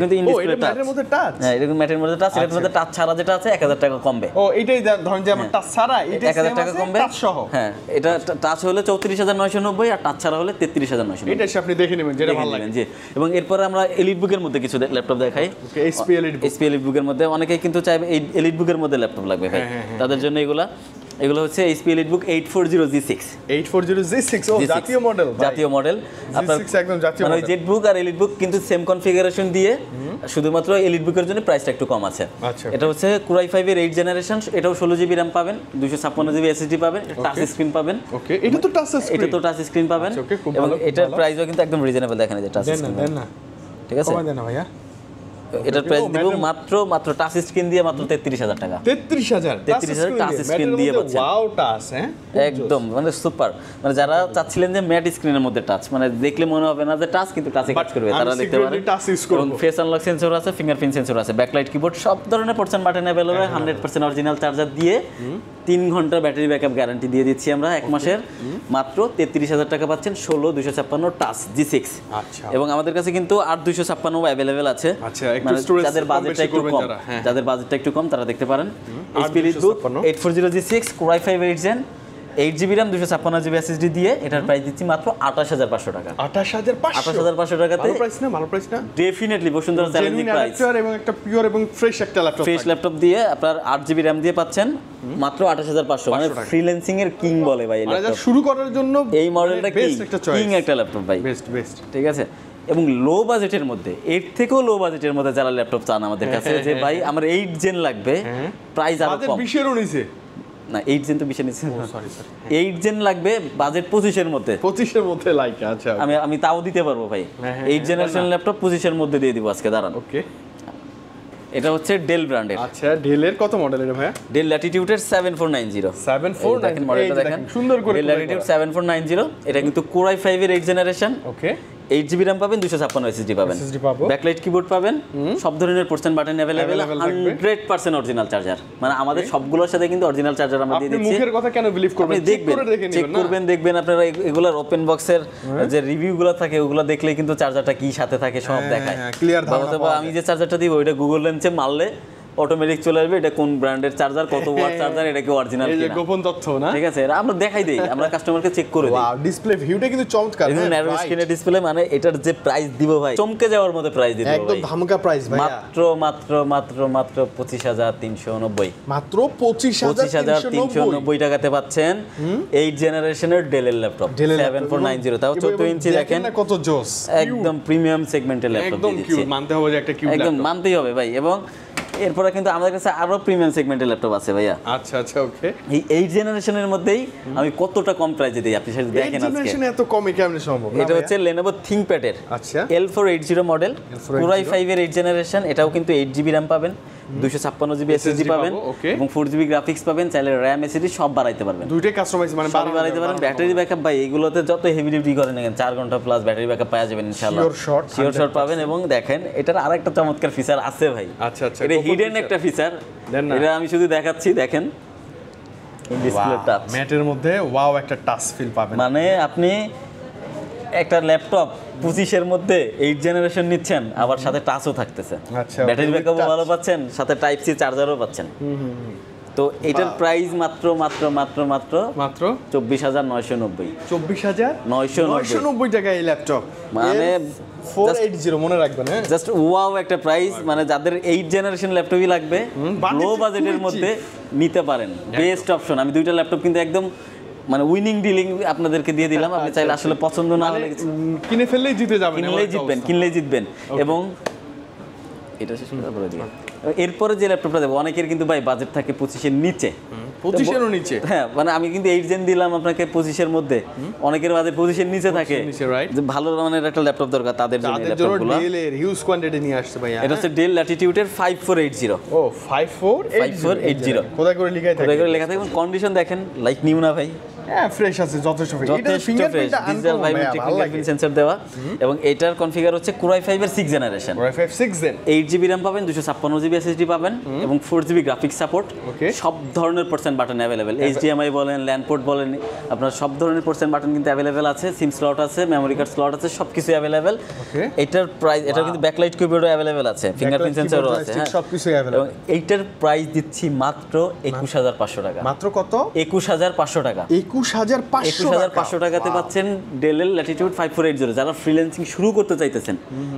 কিন্তু ইন ডিসপ্লে টাচ এর মধ্যে টাচ হ্যাঁ এরকম ম্যাটের মধ্যে টাচ এর মধ্যে টাচ ছাড়া যেটা আছে 1000 টাকা কমবে ও এটাই ধরেন যে আমার টাচ ছাড়া এটা 1000 টাকা কমবে টাচ সহ হ্যাঁ এটা টাচ হলে 34990 আর টাচ ছাড়া হলে 33990 এটা আপনি দেখে নেবেন যেটা ভালো লাগে জি এবং এরপর আমরা এলিট বুকের মধ্যে কিছু ল্যাপটপ দেখাই ওকে SP এলিট বুকের মধ্যে অনেকেই কিন্তু চাইবে এই এলিট বুকের মধ্যে ল্যাপটপ লাগবে ভাই তাদের জন্য এগুলো হচ্ছে HP EliteBook 840Z6 840Z6 ও জাতীয় মডেল আপনার একদম জাতীয় মানে ZBook আর EliteBook কিন্তু সেম কনফিগারেশন দিয়ে শুধুমাত্র EliteBook এর জন্য প্রাইসটা একটু কম আছে এটা হচ্ছে Core i5 এর 8 জেনারেশন এটাও 16GB RAM পাবেন 256GB SSD পাবেন টাচ স্ক্রিন পাবেন ওকে এটা তো টাচ স্ক্রিন পাবেন এবং এটার প্রাইসও কিন্তু একদম রিজনেবল দেখেন এই যে টাচ স্ক্রিন ঠিক আছে কমাই দেন না ভাইয়া এটার প্রাইস দিব মাত্র টাচ স্ক্রিন দিয়ে মাত্র 33000 টাকা 33000 টাচ স্ক্রিন দিয়ে পাচ্ছেন ওয়াও টাচ হ্যাঁ একদম মানে সুপার মানে যারা চাচ্ছিলেন যে ম্যাট স্ক্রিনের মধ্যে টাচ মানে দেখলে মনে হবে না যে টাচ কিন্তু টাচে কাজ করবে তারা দেখতে পারেন এবং ফেস আনলক সেন্সর আছে ফিঙ্গারপ্রিন্ট সেন্সর আছে ব্যাকলাইট কিবোর্ড সব ধরনের portion button available 100% original charger দিয়ে 3 ঘন্টার ব্যাটারি ব্যাকআপ গ্যারান্টি দিয়ে দিচ্ছি আমরা এক মাসের মাত্র 33000 টাকা পাচ্ছেন 16256 টাচ G6 আচ্ছা এবং আমাদের কাছে কিন্তু 8256 अवेलेबल আছে আচ্ছা যাদের বাজেটটা একটু কম তারা দেখতে পারেন HP EliteBook 840Z6 Core i5 8 Gen 8GB RAM 256GB SSD দিয়ে এটার প্রাইস দিচ্ছি মাত্র 28500 টাকা 28500 টাকাতে ভালো প্রাইস না ডেফিনেটলি বসুন্ধরা চ্যালেঞ্জিং প্রাইস এবং একটা পিওর এবং ফ্রেশ একটা ল্যাপটপ দিয়ে আপনার 8GB RAM দিয়ে পাচ্ছেন মাত্র 28500 মানে ফ্রিল্যান্সিং এর কিং বলে ভাই এই ল্যাপটপ শুরু করার জন্য এই মডেলটা কিং একটা ল্যাপটপ ভাই বেস্ট ঠিক আছে এবং লো বাজেটের মধ্যে এর থেকেও লো বাজেটের মধ্যে যারা ল্যাপটপ চান আমাদের কাছে যে ভাই আমার 8 জেন লাগবে প্রাইস আরো কম 20 এরও নিচে না 8 জেন তো 20 নিচে সরি 8 জেন লাগবে বাজেট 25 এর মধ্যে লাইক আচ্ছা আমি তাও দিতে পারবো ভাই 8 জেনারেশন ল্যাপটপ 25 এর মধ্যে দিয়ে দিব আজকে দাঁড়ান ওকে এটা হচ্ছে ডেল ব্র্যান্ডের আচ্ছা ডেলের কত মডেল এটা ভাই ডেল ল্যাটিটিউডের 7490 দেখেন মডেলটা দেখেন সুন্দর করে ডেল ল্যাটিটিউড 7490 এটা কিন্তু Core i5 এর 8 জেনারেশন ওকে 8GB RAM পাবেন 256 SSD পাবেন ব্যাকলাইট কিবোর্ড পাবেন সব ধরনের portion button available 100% original charger মানে আমাদের সবগুলোর সাথে কিন্তু অরিজিনাল চার্জার আমরা দিয়ে দিচ্ছি আপনি মুখের কথা কেন বিলিভ করবেন চেক করবেন আপনারা এগুলার ওপেন বক্সের যে রিভিউগুলো থাকে ওগুলো দেখলে কিন্তু চার্জারটা কি সাথে থাকে সব দেখায় ক্লিয়ার অথবা আমি যে চার্জারটা দিব ওইটা গুগল লেন্সে মারলে অটোমেটিক চলে আসবে এটা কোন ব্র্যান্ডের চার্জার কত ওয়াট চার্জার এটা কি অরিজিনাল কিনা গোপন তথ্য না ঠিক আছে আমরা দেখাই দেই আমরা কাস্টমারকে চেক করে দিই ওয়াও ডিসপ্লে ভিউটা কিন্তু চমৎকার ন্যারো স্ক্রিনের ডিসপ্লে মানে এটার যে প্রাইস দিব ভাই চমকে যাওয়ার মতো প্রাইস দিব একদম ধামাকা প্রাইস ভাই মাত্র 25390 মাত্র 25390 টাকাতে পাচ্ছেন 8 জেনারেশনের ডেলের ল্যাপটপ 7490 তাও 14 ইঞ্চি দেখেন কত জোস একদম প্রিমিয়াম সেগমেন্টের ল্যাপটপ একদম কিউট মানতে হবে যে একটা কিউট একদম মানতেই হবে ভাই এবং এরপরে কিন্তু আমাদের কাছে আরো প্রিমিয়াম সেগমেন্টের ল্যাপটপ আছে ভাইয়া আচ্ছা ওকে এই 8 জেনারেশনের মধ্যেই আমি কতটা কম প্রাইসে দেই আপনি সেটা দেখেন আজকে জেনারেশনে এত কমে কেমনে সম্ভব এটা হচ্ছে Lenovo ThinkPad এর আচ্ছা L480 মডেল Core i5 এর 8 জেনারেশন এটাও কিন্তু 8GB RAM পাবেন 256GB SSD পাবেন এবং 4GB গ্রাফিক্স পাবেন চাইলে RAM SSD সব বাড়াইতে পারবেন দুইটাই কাস্টমাইজ মানে বাড়াইতে পারেন ব্যাটারি ব্যাকআপ ভাই এগুলোতে যত হেভি ডিউটি করেন না 4 ঘন্টা প্লাস ব্যাটারি ব্যাকআপ পাওয়া যাবেন ইনশাআল্লাহ শিওর শট পাবেন এবং দেখেন এটার আরেকটা চমৎকার ফিচার আছে ভাই আচ্ছা এটা হিডেন একটা ফিচার এটা আমি শুধু দেখাচ্ছি দেখেন ডিসপ্লে টাচ ম্যাটের মধ্যে ওয়াও একটা টাচ ফিল পাবেন মানে আপনি একটা ল্যাপটপ 25 এর মধ্যে 8 জেনারেশন নিচ্ছেন, আবার সাথে টাচও থাকতেছে, আচ্ছা, ব্যাটারি with ব্যাকআপও touch। ভালো পাচ্ছেন, সাথে টাইপ সি চার্জারও পাচ্ছেন। তো এটার প্রাইস মাত্র 24,990। 24,990 টাকা এই ল্যাপটপ, মানে 480 মনে রাখবেন। হ্যাঁ, জাস্ট ওয়াও একটা প্রাইস, মানে যাদের 8 জেনারেশন ল্যাপটপই লাগবে budget লো খুবই বাজেটের cheap। মধ্যে নিতে পারেন, বেস্ট অপশন। আমি দুইটা ল্যাপটপ কিন্তু একদম মানে উইনিং ডিলিং আপনাদেরকে দিয়ে দিলাম, আপনি চাইলে আসলে পছন্দ না হলে কিনে ফেললেই জিতে যাবেন, কিনলেই জিতবেন। এবং এটা শেষ করে বলে দিই, এরপরে যে ল্যাপটপটা দেবো, অনেকের কিন্তু ভাই বাজেট থাকে 25-এর নিচে, 25-এরও নিচে। হ্যাঁ, মানে আমি কিন্তু 8 জেন দিলাম আপনাকে 25-এর মধ্যে, অনেকের বাজেট 25-এর নিচে থাকে, right? যে ভালো মানের একটা ল্যাপটপ দরকার তাদের জন্য। তাদের জন্য ডেল এর হিউজ কোয়ান্টিটি নিয়ে আসছে ভাই। এটা হচ্ছে ডেল ল্যাটিটিউডের 5480। ও 5480 খোদাই করে লেখাই থাকে, করে লেখা থাকে। কন্ডিশন দেখেন লাইক নিউ না ভাই, হ্যাঁ ফ্রেশ আছে, যথেষ্ট ফ্রেশ। এটা যথেষ্ট ফ্রেশ, ফিঙ্গারপ্রিন্টটা ডিজিটাল বায়োমেট্রিক ফিঙ্গারপ্রিন্ট সেন্সর দেওয়া, এবং এটার কনফিগার হচ্ছে Core i5 এর 6 generation, Core i5 6 gen, 8GB RAM পাবেন, 256GB SSD পাবেন, এবং 4GB গ্রাফিক্স সাপোর্ট। Okay. সব ধরনের পোর্টস বাটন অ্যাভেলেবেল, HDMI বলেন, ল্যান্ড পোর্ট বলেন, আপনার সব ধরনের পোর্টস বাটন কিন্তু অ্যাভেলেবেল আছে, সিম স্লট আছে, মেমোরি কার্ড স্লট আছে, সবকিছু অ্যাভেলেবেল। Okay. এটার প্রাইস, এটা কিন্তু ব্যাকলাইট কিবোর্ডও অ্যাভেলেবেল আছে, ফিঙ্গারপ্রিন্ট সেন্সরও আছে, হ্যাঁ সবকিছু এবং अवेलेबल। এইটার প্রাইস দিচ্ছি মাত্র 21,500 টাকা। মাত্র কত? 21,500 টাকা। 21,500 টাকাতে পাচ্ছেন ডেলের ল্যাটিটিউড 5480। যারা ফ্রিল্যান্সিং শুরু করতে চাইতেছেন,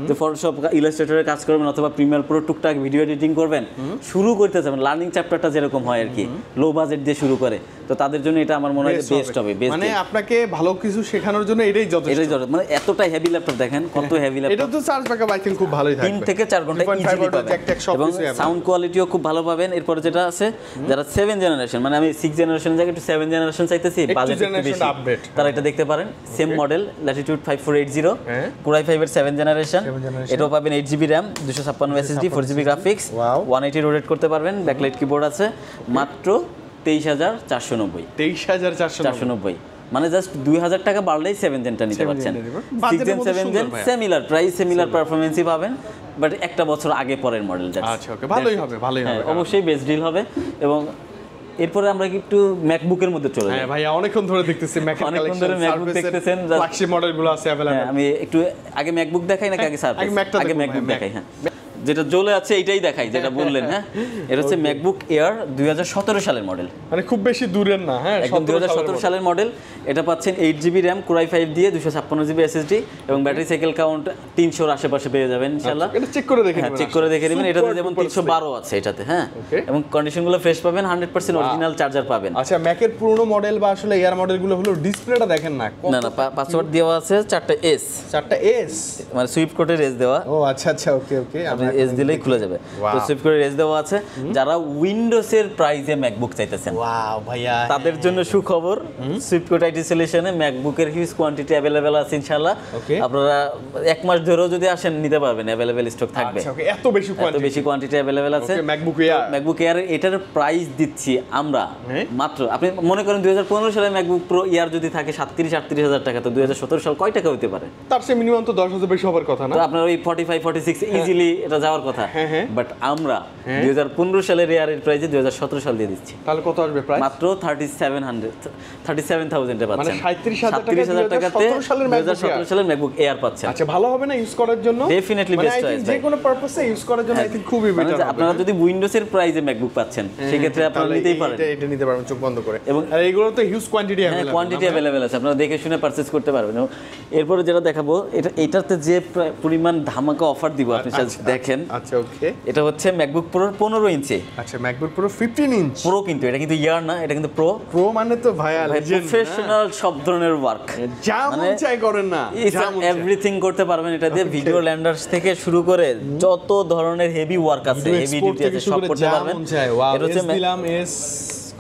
যে ফটোশপ ইলাস্ট্রেটরে কাজ করবেন অথবা প্রিমিয়ার প্রো টুকটাক ভিডিও এডিটিং করবেন, শুরু করতে চাবেন, লার্নিং চ্যাপ্টারটা যেরকম হয় আর কি, লো বাজেট দিয়ে শুরু করে, তো তাদের জন্য এটা আমার মনে হয় বেস্ট হবে। মানে আপনাকে ভালো কিছু শেখানোর জন্য এটাই যথেষ্ট। মানে এতটা হেভি ল্যাপটপ, দেখেন কত হেভি ল্যাপটপ। এটা তো চার্জ ব্যাকআপ আই থিং খুব ভালোই থাকবে, 3 থেকে 4 ঘন্টা ইজিলি পাবেন, এবং সাউন্ড কোয়ালিটিও খুব ভালো পাবেন। এরপরে যেটা আছে, যারা 7 জেনারেশন, মানে আমি 6 জেনারেশন জায়গায় একটু 7 জেনারেশন চাইতেছি, বাজেট একটু বেশি, তারা এটা দেখতে পারেন। Same model Latitude 5480, Core i5 এর 7 জেনারেশন, এটাও পাবেন 8GB RAM, 256 SSD, 4GB graphics, 180 rotate করতে পারবেন, ব্যাকলাইট কিবোর্ড আছে, মাত্র 23,490। 23,490, মানে জাস্ট 2000 টাকা বাড়লেই 7 জেনটা নিতে পারছেন। 6 gen 7 gen similar price, similar পারফরম্যান্সই পাবেন, বাট একটা বছর আগে পরের মডেল। আচ্ছা ওকে, ভালোই হবে, ভালোই হবে, অবশ্যই বেস্ট ডিল হবে। এবং এরপরে আমরা একটু ম্যাকবুকের মধ্যে চলে যাই। হ্যাঁ ভাই, অনেকক্ষণ ধরে দেখতেছি ম্যাকের কালেকশন, অনেকক্ষণ ধরে ম্যাকবুক দেখতেছেন, ফ্ল্যাগশিপ মডেলগুলো আছে अवेलेबल। আমি একটু আগে ম্যাকবুক দেখাই নাকি আগে সারফেস? আগে ম্যাকবুক দেখাই। হ্যাঁ, যেটা জ্বলে আছে এটাই দেখাই, যেটা বললেন। হ্যাঁ, এটা হচ্ছে ম্যাকবুক এয়ার 2017 সালের মডেল, মানে খুব বেশি দূরের না। হ্যাঁ, একদম 2017 সালের মডেল। এটা পাচ্ছেন 8GB RAM, Core i5 দিয়ে, 256GB SSD, এবং ব্যাটারি সাইকেল কাউন্ট 300-র আশেপাশে পেয়ে যাবেন ইনশাআল্লাহ। এটা চেক করে দেখে নেবেন, চেক করে দেখে নেবেন। এটাতে যেমন 312 আছে এটাতে, হ্যাঁ, এবং কন্ডিশনগুলো ফ্রেশ পাবেন, 100% অরিজিনাল চার্জার পাবেন। আচ্ছা, ম্যাকের পুরনো মডেল বা আসলে এয়ার মডেলগুলো হলো ডিসপ্লেটা দেখেন না, না পাসওয়ার্ড দেওয়া আছে 4টা S, 4টা S, মানে সুইফট কোডের S দেওয়া। ও আচ্ছা আচ্ছা, ওকে ওকে, আপনি S দিলেই খুলে যাবে। তো সুইফট কোডের S দেওয়া আছে। যারা উইন্ডোজের প্রাইসে ম্যাকবুক চাইতেছেন, ওয়াও ভাইয়া, তাদের জন্য সুখবর, সুইফট কোড আইটি সলিউশনে ম্যাকবুকের হিউজ কোয়ান্টিটি अवेलेबल আছে ইনশাআল্লাহ। আপনারা 1 মাস ধরেও যদি আসেন নিতে পারবেন, अवेलेबल স্টক থাকবে। আচ্ছা ওকে, এত বেশি কোয়ান্টিটি अवेलेबल আছে ম্যাকবুক এয়ার। এটার প্রাইস দিচ্ছি আমরা মাত্র, আপনি মনে করেন 2015 সালে ম্যাকবুক প্রো এয়ার যদি থাকে 37-38 হাজার টাকা, তো 2017 সাল কয় টাকা হতে পারে? তার চেয়ে মিনিমাম তো 10,000 বেশি হওয়ার কথা না? তো আপনার ওই 45-46 ইজিলি এটা যাওয়ার কথা। বাট আমরা 2015 সালের এয়ারের প্রাইসে 2017 সাল দিয়ে দিচ্ছি। তাহলে কত আসবে প্রাইস? মাত্র 37,000 এ পাচ্ছেন, মানে 37,000 টাকাতে 2017 সালের ম্যাকবুক এয়ার পাচ্ছেন। আচ্ছা, ভালো হবে না ইউজ করার জন্য? ডেফিনেটলি বেস্ট চয়েস, যে কোনো পারপাসে ইউজ করার জন্য আই থিং খুবই বেটার হবে। আপনারা যদি উইন্ডোজের প্রাইসে ম্যাকবুক পাচ্ছেন, সেই ক্ষেত্রে আপনারা নিতেই পারেন, এটা নিতে পারবেন চোখ বন্ধ করে। এবং আর এগুলো তো huge quantity available, quantity available আছে, আপনারা দেখে শুনে পারচেজ করতে পারবেন। এরপরে যেটা দেখাবো, এটাতে যে পরিমাণ ধামাকা অফার দিব আপনি দেখেন। আচ্ছা ওকে, এটা হচ্ছে ম্যাকবুক প্রো 15 ইঞ্চি। আচ্ছা, ম্যাকবুক প্রো 15 ইঞ্চ প্রো, কিন্তু এটা কিন্তু ইয়ার না, এটা কিন্তু প্রো। প্রো মানে তো ভাইয়া লেজেন্ড, প্রফেশনাল সব ধরনের ওয়ার্ক, যা মন চাই করেন না, এভরিথিং করতে পারবেন এটা দিয়ে। ভিডিও ল্যান্ডার্স থেকে শুরু করে যত ধরনের হেভি ওয়ার্ক আছে, হেভি ডিউটি আছে, সব করতে পারবেন। এটা হচ্ছে দিলাম এস,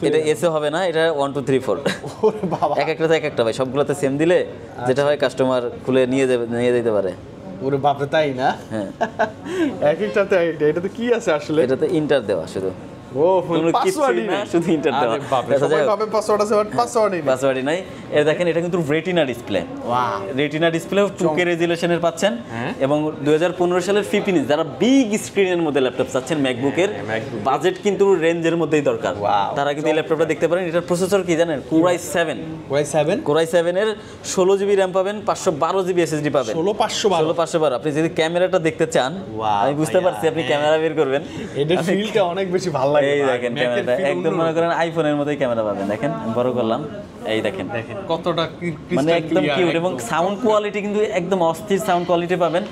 এটা এসে হবে না, এটা 1 2 3 4 ওরে বাবা, এক একটা ভাই, সবগুলোতে সেম দিলে যেটা হয় কাস্টমার খুলে নিয়ে যেতে পারে। ওরে বাপরে, তাই না? হ্যাঁ, এক একটাতে এটা তো কি আছে আসলে? এটাতে ইন্টার দেওয়া শুধু। ও কোনো কিছুই না, শুধু ইন্টার দেওয়া। সবাই ভাবে পাসওয়ার্ড আছে বাট পাসওয়ার্ডই নেই। পাসওয়ার্ডই নাই। এই দেখেন এটা কিন্তু retina display. Wow, retina display 2K রেজুলেশনের পাচ্ছেন এবং 2015 সালের 15 ইঞ্চ যারা বিগ স্ক্রিনের মধ্যে ল্যাপটপ চাচ্ছেন ম্যাকবুকের, বাজেট কিন্তু রেঞ্জের মধ্যেই দরকার, তারা কিন্তু এই ল্যাপটপটা দেখতে পারেন। এটার প্রসেসর কি জানেন? Core i7 এর 16 জিবি র্যাম পাবেন, 512 জিবি এসএসডি পাবেন। 16 আপনি যদি ক্যামেরাটা দেখতে চান, আমি বুঝতে পারছি আপনি ক্যামেরা বের করবেন, এটার ফিলটা অনেক বেশি ভালো লাগে। এই দেখেন ক্যামেরাটা একদম মনে করেন আইফোনের মতোই ক্যামেরা পাবেন। দেখেন আমি বড় করলাম, এই দেখেন কতটা মানে একদম কিউট এবং সাউন্ড কোয়ালিটি কিন্তু একদম অস্থির সাউন্ড কোয়ালিটি পাবেন।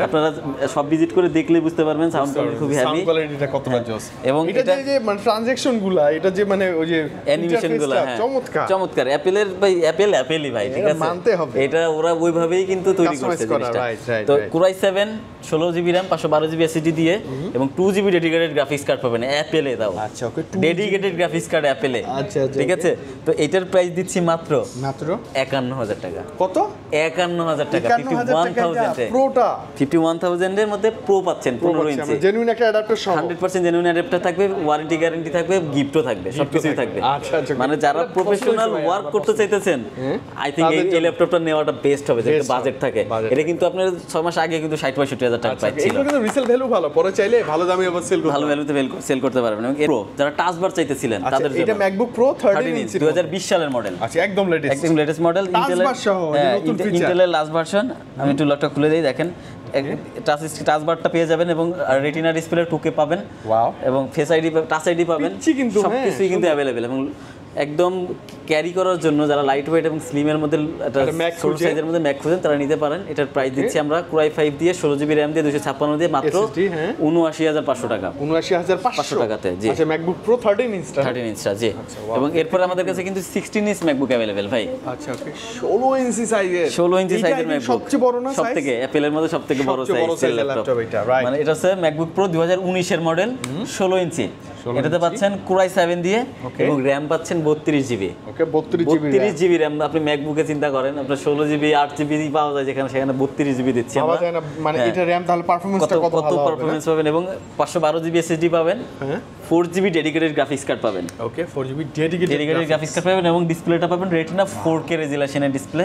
আপনারা সব ভিজিট করে দেখলে বুঝতে পারবেন সাউন্ড কোয়ালিটি খুবই হেভি। সাউন্ড কোয়ালিটিটা কতটা জোস এবং এটা যে মানে ট্রানজাকশন গুলা, এটা যে মানে ওই যে অ্যানিমেশন গুলো চমৎকার। অ্যাপেলের ভাই অ্যাপেলই ভাই, ঠিক আছে, মানতে হবে। এটা ওরা ওইভাবেই কিন্তু তৈরি করছে জিনিসটা। তো Core i7 16 GB RAM 512 GB SSD দিয়ে এবং 2 জিবি ডেডিকেটেড গ্রাফিক্স কার্ড পাবেন অ্যাপেলে দাও। আচ্ছা, ওকে, ডেডিকেটেড গ্রাফিক্স কার্ড অ্যাপেলে। আচ্ছা, ঠিক আছে। তো এটার প্রাইস দিচ্ছি মাত্র 51000 টাকা। কত? 51000 টাকা। 51000 টাকা প্রোটা। 51000 এর মধ্যে প্রো পাচ্ছেন 15 ইঞ্চি, জেনুইন একটা অ্যাডাপ্টার সহ 100% জেনুইন অ্যাডাপ্টার থাকবে, ওয়ারেন্টি গ্যারান্টি থাকবে, গিফটও থাকবে, সবকিছুই থাকবে। আচ্ছা, মানে যারা প্রফেশনাল ওয়ার্ক করতে চাইতেছেন, আই থিংক এই ল্যাপটপটা নেওয়াটা বেস্ট হবে, যেটা বাজেট থাকে। এটা কিন্তু আপনার 6 মাস আগে কিন্তু 60-65 হাজার টাকা প্রাইস ছিল। এটা কিন্তু রিসেল ভ্যালু ভালো, পরে চাইলে ভালো দামে আবার সেল করতে, ভালো ভ্যালুতে সেল করতে পারবেন। এবং প্রো যারা টাচ বার চাইতেছিলেন তাদের জন্য এটা ম্যাকবুক প্রো 13 ইঞ্চি 2020 সালের মডেল। আচ্ছা, একদম লেটেস্ট মডেল, ইন্টেলের লাস্ট ভার্সন। আমি একটু লকটা খুলে দেই, দেখেন টাচ বারটা পেয়ে যাবেন এবং রেটিনা ডিসপ্লে 2K পাবেন এবং ফেস আইডি, টাচ আইডি পাবেন, সবকিছুই কিন্তু অ্যাভেলেবেল। এবং একদম ক্যারি করার জন্য যারা লাইট ওয়েট এবং স্লিমের মধ্যে ছোট সাইজের মধ্যে ম্যাক খুঁজেন তারা নিতে পারেন। এটার প্রাইস দিচ্ছি আমরা Core i5 দিয়ে 16 জিবি র্যাম দিয়ে 256 দিয়ে মাত্র 79500 টাকা। 79500 টাকাতে। জি, আচ্ছা, ম্যাকবুক প্রো 13 ইঞ্চটা। জি, এবং এরপর আমাদের কাছে কিন্তু 16 ইঞ্চ ম্যাকবুক অ্যাভেলেবেল ভাই। আচ্ছা, ওকে, 16 ইঞ্চি সাইজের ম্যাকবুক, সবচেয়ে বড় না সাইজ? সবথেকে অ্যাপলের মধ্যে সবথেকে বড় সাইজের ল্যাপটপ এটা, রাইট। মানে এটা হচ্ছে ম্যাকবুক প্রো 2019 এর মডেল, 16 ইঞ্চি। এটাতে পাচ্ছেন Core i7 দিয়ে এবং র‍্যাম পাচ্ছেন 32 জিবি। ওকে, 32 জিবি র‍্যাম। আপনি ম্যাকবুকে চিন্তা করেন, আপনার 16 জিবি 8 জিবি পাওয়া যায়, যেখানে সেখানে 32 জিবি দিচ্ছি আমরা। মানে এটা র‍্যাম তাহলে পারফরম্যান্সটা কত ভালো হবে? পারফরম্যান্স পাবেন এবং 512 জিবি এসএসডি পাবেন, 4 জিবি ডেডিকেটেড গ্রাফিক্স কার্ড পাবেন। ওকে, 4 জিবি ডেডিকেটেড গ্রাফিক্স কার্ড পাবেন এবং ডিসপ্লেটা পাবেন retina 4K রেজুলেশনের display,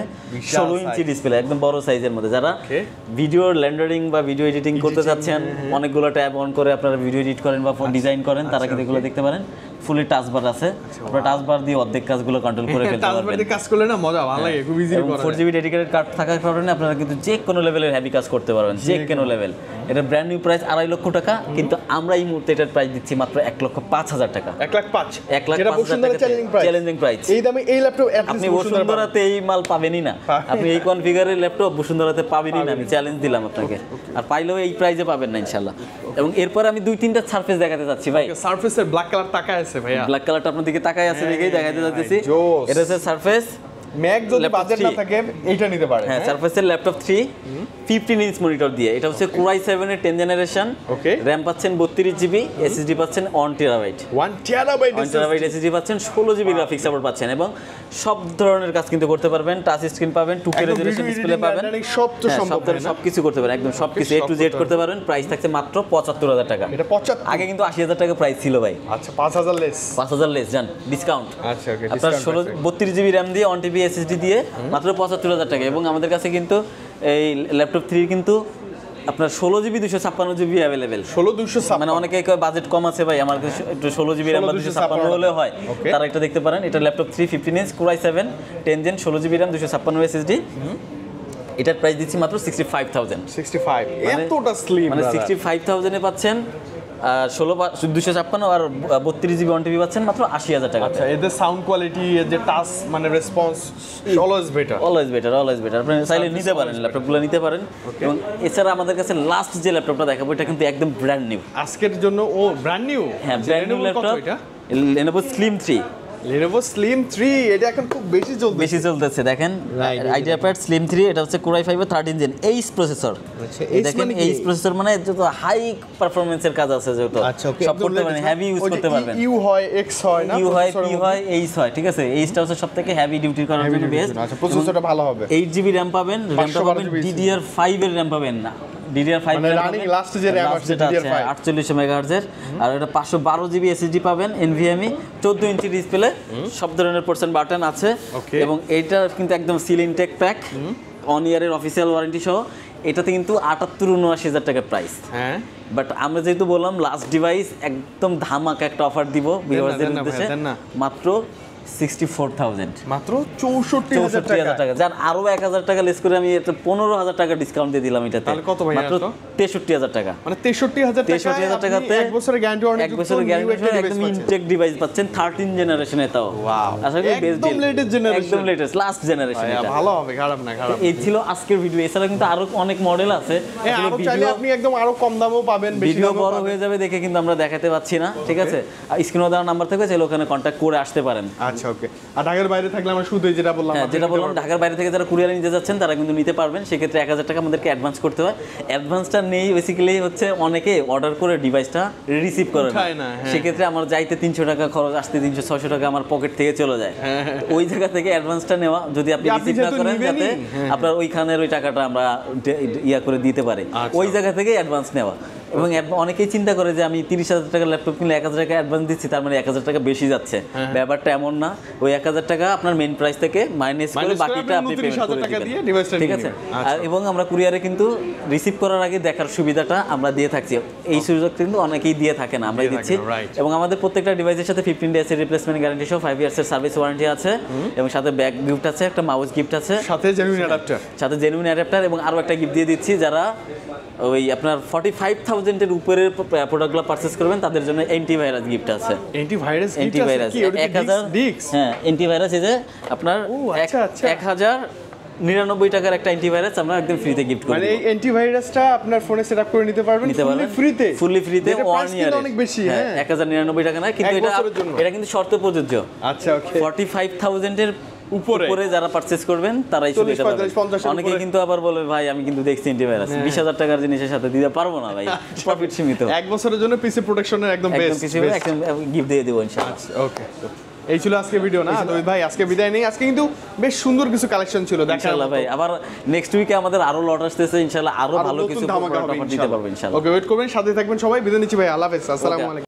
16 inch display, একদম বড় সাইজের মধ্যে। যারা ভিডিও রেন্ডারিং বা ভিডিও এডিটিং করতে চাচ্ছেন, অনেকগুলো ট্যাব অন করে আপনারা ভিডিও এডিট করেন বা ডিজাইন করেন, তারা কিন্তু এগুলো দেখতে পারেন। ফুলি টাচ বার আছে, আপনারা টাচ বার দিয়ে অর্ধেক কাজগুলো কন্ট্রোল করে ফেলতে পারবেন। টাচ বার দিয়ে কাজ করলে না মজা, ভালো লাগে, খুব ইজি করা। 4 জিবি ডেডিকেটেড কার্ড থাকার কারণে আপনারা কিন্তু যে কোনো লেভেলের হেভি কাজ করতে পারবেন, যে কোনো লেভেল। এটা ব্র্যান্ড নিউ প্রাইস 2.5 লক্ষ টাকা, কিন্তু আমরা এই মুহূর্তে এটার প্রাইস দিচ্ছি মাত্র 1,05,000 টাকা। 1,05,000 যেটা বসুন্ধরা চ্যালেঞ্জিং প্রাইস। এই দামে এই ল্যাপটপ আপনি বসুন্ধরাতে এই মাল পাবেনই না, আপনি এই কনফিগারের ল্যাপটপ বসুন্ধরাতে পাবেনই না, আমি চ্যালেঞ্জ দিলাম আপনাকে। আর পাইলেও এই প্রাইসে পাবেন না ইনশাআল্লাহ। এবং এরপর আমি 2-3টা সারফেস দেখাতে যাচ্ছি ভাই। সারফেসের ব্ল্যাক কালার তাকায় আছে ভাইয়া, ব্ল্যাক কালারটা আপনার দিকে তাকায় আছে দেখেই দেখাতে যাচ্ছি। এটা হচ্ছে সারফেস ম্যাক, যদি বাজেট না থাকে এইটা নিতে পারেন। হ্যাঁ, সারফেসের ল্যাপটপ 3 15 ইঞ্চ মনিটর দিয়ে। এটা হচ্ছে Core i7 এর 10 জেনারেশন। ওকে, র‍্যাম পাচ্ছেন 32 জিবি, এসএসডি পাচ্ছেন 1 টেরাবাইট এসএসডি পাচ্ছেন, 16 জিবি গ্রাফিক্স সাপোর্ট পাচ্ছেন এবং সব ধরনের কাজ কিন্তু করতে পারবেন। টাচ স্ক্রিন পাবেন, 2K রেজোলিউশন ডিসপ্লে পাবেন, সবকিছু করতে পারেন, একদম সবকিছু A to Z করতে পারবেন। প্রাইস থাকছে মাত্র 75,000 টাকা। এটা 75, আগে কিন্তু 80,000 টাকা প্রাইস ছিল ভাই। আচ্ছা, 5,000 লেস, 5,000 লেস জান ডিসকাউন্ট। আচ্ছা, ওকে, আপনার 32 জিবি র‍্যাম দিয়ে 1 টিবি এসএসডি দিয়ে মাত্র 75,000 টাকা। এবং আমাদের কাছে কিন্তু এই ল্যাপটপ 3 কিন্তু আপনার 16 জিবি 256 জিবি অ্যাভেলেবেল। 16 মানে অনেকে বাজেট কম আছে ভাই, আমার কাছে একটু 16 জিবি র‍্যাম বা 256 হলে হয়, তারা এটা দেখতে পারেন। এটা laptop 3 15 inch Core i7 10 gen 16 GB RAM 256 SSD. এটার প্রাইস দিচ্ছি মাত্র 65,000। 65 এতটা স্লিম, মানে 65,000 এ পাচ্ছেন 256 আর 32 জিবি 1 টিবি পাচ্ছেন মাত্র 80,000 টাকা। আচ্ছা, এদের সাউন্ড কোয়ালিটি, এর যে টাচ মানে রেসপন্স অলওয়েজ বেটার। আপনি চাইলে নিতে পারেন, ল্যাপটপগুলো নিতে পারেন। এবং এছাড়া আমাদের কাছে লাস্ট যে ল্যাপটপটা দেখাবো এটা কিন্তু একদম ব্র্যান্ড নিউ আজকের জন্য। ও ব্র্যান্ড নিউ? হ্যাঁ, brand new laptop, Lenovo Slim 3। Lenovo Slim 3 এটা এখন খুব বেশি চলতেছে। দেখেন IdeaPad Slim 3, এটা হচ্ছে Core i5 এর 13 জেন এইচ প্রসেসর। আচ্ছা, দেখেন এইচ প্রসেসর মানে যত হাই পারফরম্যান্সের কাজ আছে যত সব করতে পারেন, হেভি ইউজ করতে পারবেন। ইউ হয়, এক্স হয় না, ইউ হয়, পি হয়, এইচ হয়, ঠিক আছে। এইচটা হচ্ছে সবথেকে হেভি ডিউটি করার জন্য বেস্ট। আচ্ছা, প্রসেসরটা ভালো হবে। 8 জিবি র‍্যাম পাবেন, DDR5 এর র‍্যাম পাবেন না, DDR5 মানে রানিং লাস্ট যে RAM আছে DDR5 48 মেগাহার্জের, আর এটা 512 জিবি SSD পাবেন NVMe, 14 ইঞ্চি ডিসপ্লে, সব ধরনের পার্সেন্ট বাটন আছে, এবং এইটা কিন্তু একদম সিল ইনটেক প্যাক, অন ইয়ারের অফিসিয়াল ওয়ারেন্টি সহ। এটাতে কিন্তু 78-79 হাজার টাকা প্রাইস। হ্যাঁ, বাট আমরা যেহেতু বললাম লাস্ট ডিভাইস, একদম ধামাকা একটা অফার দিব ভিউয়ারদের উদ্দেশ্যে, মাত্র 64,000, মাত্র 64,000 টাকা। যার আরো 1,000 টাকা লেস করে আমি এটা 15,000 টাকা ডিসকাউন্ট দিয়ে দিলাম এটাতে। তাহলে কত ভাই? মাত্র 63,000 টাকা। মানে 63,000 টাকাতে 1 বছরের গ্যারান্টি ওয়ারেন্টি, 1 বছরের গ্যারান্টি, একদম ইনটেক ডিভাইস পাচ্ছেন 13 জেনারেশনে। তাও ওয়াও, আশা করি বেস্ট একদম লেটেস্ট জেনারেশন, একদম লেটেস্ট লাস্ট জেনারেশন। এটা ভালো হবে, খারাপ না, খারাপ। এই ছিল আজকের ভিডিও। এছাড়া কিন্তু আরো অনেক মডেল আছে, আরো চাইলে আপনি একদম আরো কম দামেও পাবেন, বেশি ভিডিও দামেও বড় পাবেন। হয়ে যাবে দেখে কিন্তু আমরা দেখাতে পাচ্ছি না, ঠিক আছে? আর স্ক্রিনে দেওয়া নাম্বার থেকে চাইলে ওখানে কন্ট্যাক্ট করে আসতে পারেন। আচ্ছা, ওকে। আর ঢাকার বাইরে থাকলে আমরা শুধু যেটা বললাম, হ্যাঁ, যেটা বললাম, ঢাকার বাইরে থেকে যারা কুরিয়ারে নিতে যাচ্ছেন তারা কিন্তু নিতে পারবেন। সেক্ষেত্রে 1,000 টাকা আমাদেরকে অ্যাডভান্স করতে হয়। অ্যাডভান্সটা নেই বেসিক্যালি হচ্ছে অনেকে অর্ডার করে ডিভাইসটা রিসিভ করে না। সেক্ষেত্রে আমার যাইতে 300 টাকা খরচ, আসতে 300-600 টাকা আমার পকেট থেকে চলে যায়। ওই জায়গা থেকে অ্যাডভান্সটা নেওয়া, যদি আপনি রিসিভ না করেন যাতে আপনার ওইখানের ওই টাকাটা আমরা ইয়া করে দিতে পারি, ওই জায়গা থেকে অ্যাডভান্স নেওয়া। এবং অনেকেই চিন্তা করে যে আমি 30,000 টাকা ল্যাপটপ কিনলে 1,000 টাকা অ্যাডভান্স দিচ্ছি, তার মানে 1,000 টাকা বেশি যাচ্ছে। ব্যাপারটা এমন না, ওই 1,000 টাকা আপনার মেইন প্রাইস থেকে মাইনাস করে বাকিটা আপনি পেমেন্ট করে দিবেন, ঠিক আছে? এবং আমরা কুরিয়ারে কিন্তু রিসিভ করার আগে দেখার সুবিধাটা আমরা দিয়ে থাকছি। এই সুযোগ কিন্তু অনেকেই দিয়ে থাকে না, আমরাই দিচ্ছি। এবং আমাদের প্রত্যেকটা ডিভাইসের সাথে 15 ডেজ এর রিপ্লেসমেন্ট গ্যারান্টি সহ 5 ইয়ার্স এর সার্ভিস ওয়ারেন্টি আছে, এবং সাথে ব্যাগ গিফট আছে, একটা মাউস গিফট আছে, সাথে জেনুইন অ্যাডাপ্টার, এবং আরো একটা গিফট দিয়ে দিচ্ছি। যারা ওই আপনার 45,000 এর উপরের প্রোডাক্টগুলো পারচেজ করবেন তাদের জন্য অ্যান্টিভাইরাস গিফট আছে। অ্যান্টিভাইরাস 1000, হ্যাঁ, অ্যান্টিভাইরাস এই যে আপনার 1,099 টাকার একটা অ্যান্টিভাইরাস আমরা একদম ফ্রিতে গিফট করি। মানে এই অ্যান্টিভাইরাসটা আপনার ফোনে সেটআপ করে নিতে পারবেন ফুলি ফ্রিতে 1 ইয়ার। অনেক বেশি, হ্যাঁ, 1,099 টাকা না, কিন্তু এটা কিন্তু শর্ত প্রযোজ্য। আচ্ছা, ওকে। 45,000 এর উপরে যারা পারচেজ করবেন তারাই শুধু এটা পাবেন। অনেকে কিন্তু আবার বলে ভাই আমি কিন্তু দেখছি অ্যান্টিভাইরাস 20,000 টাকার জিনিসের সাথে দিতে পারবো না ভাই, প্রফিট সীমিত। 1 বছরের জন্য পিসি প্রোটেকশনের একদম বেস্ট গিফট দিয়ে দেব ইনশাআল্লাহ। ওকে, এই ছিল আজকে ভিডিও না তো ভাই, আজকে বিদায় নেই। আজকে কিন্তু বেশ সুন্দর কিছু কালেকশন ছিল, ইনশাআল্লাহ ভাই। আবার নেক্সট উইকে আমাদের আরো লট আসতেছে, ইনশাআল্লাহ আরো ভালো কিছু অফার দিতে পারবো ইনশাআল্লাহ। ওকে, ওয়েট করবেন, সাথে থাকবেন সবাই। বিদায় নিচ্ছি ভাই, আল্লাহ হাফেজ, আসসালামু আলাইকুম।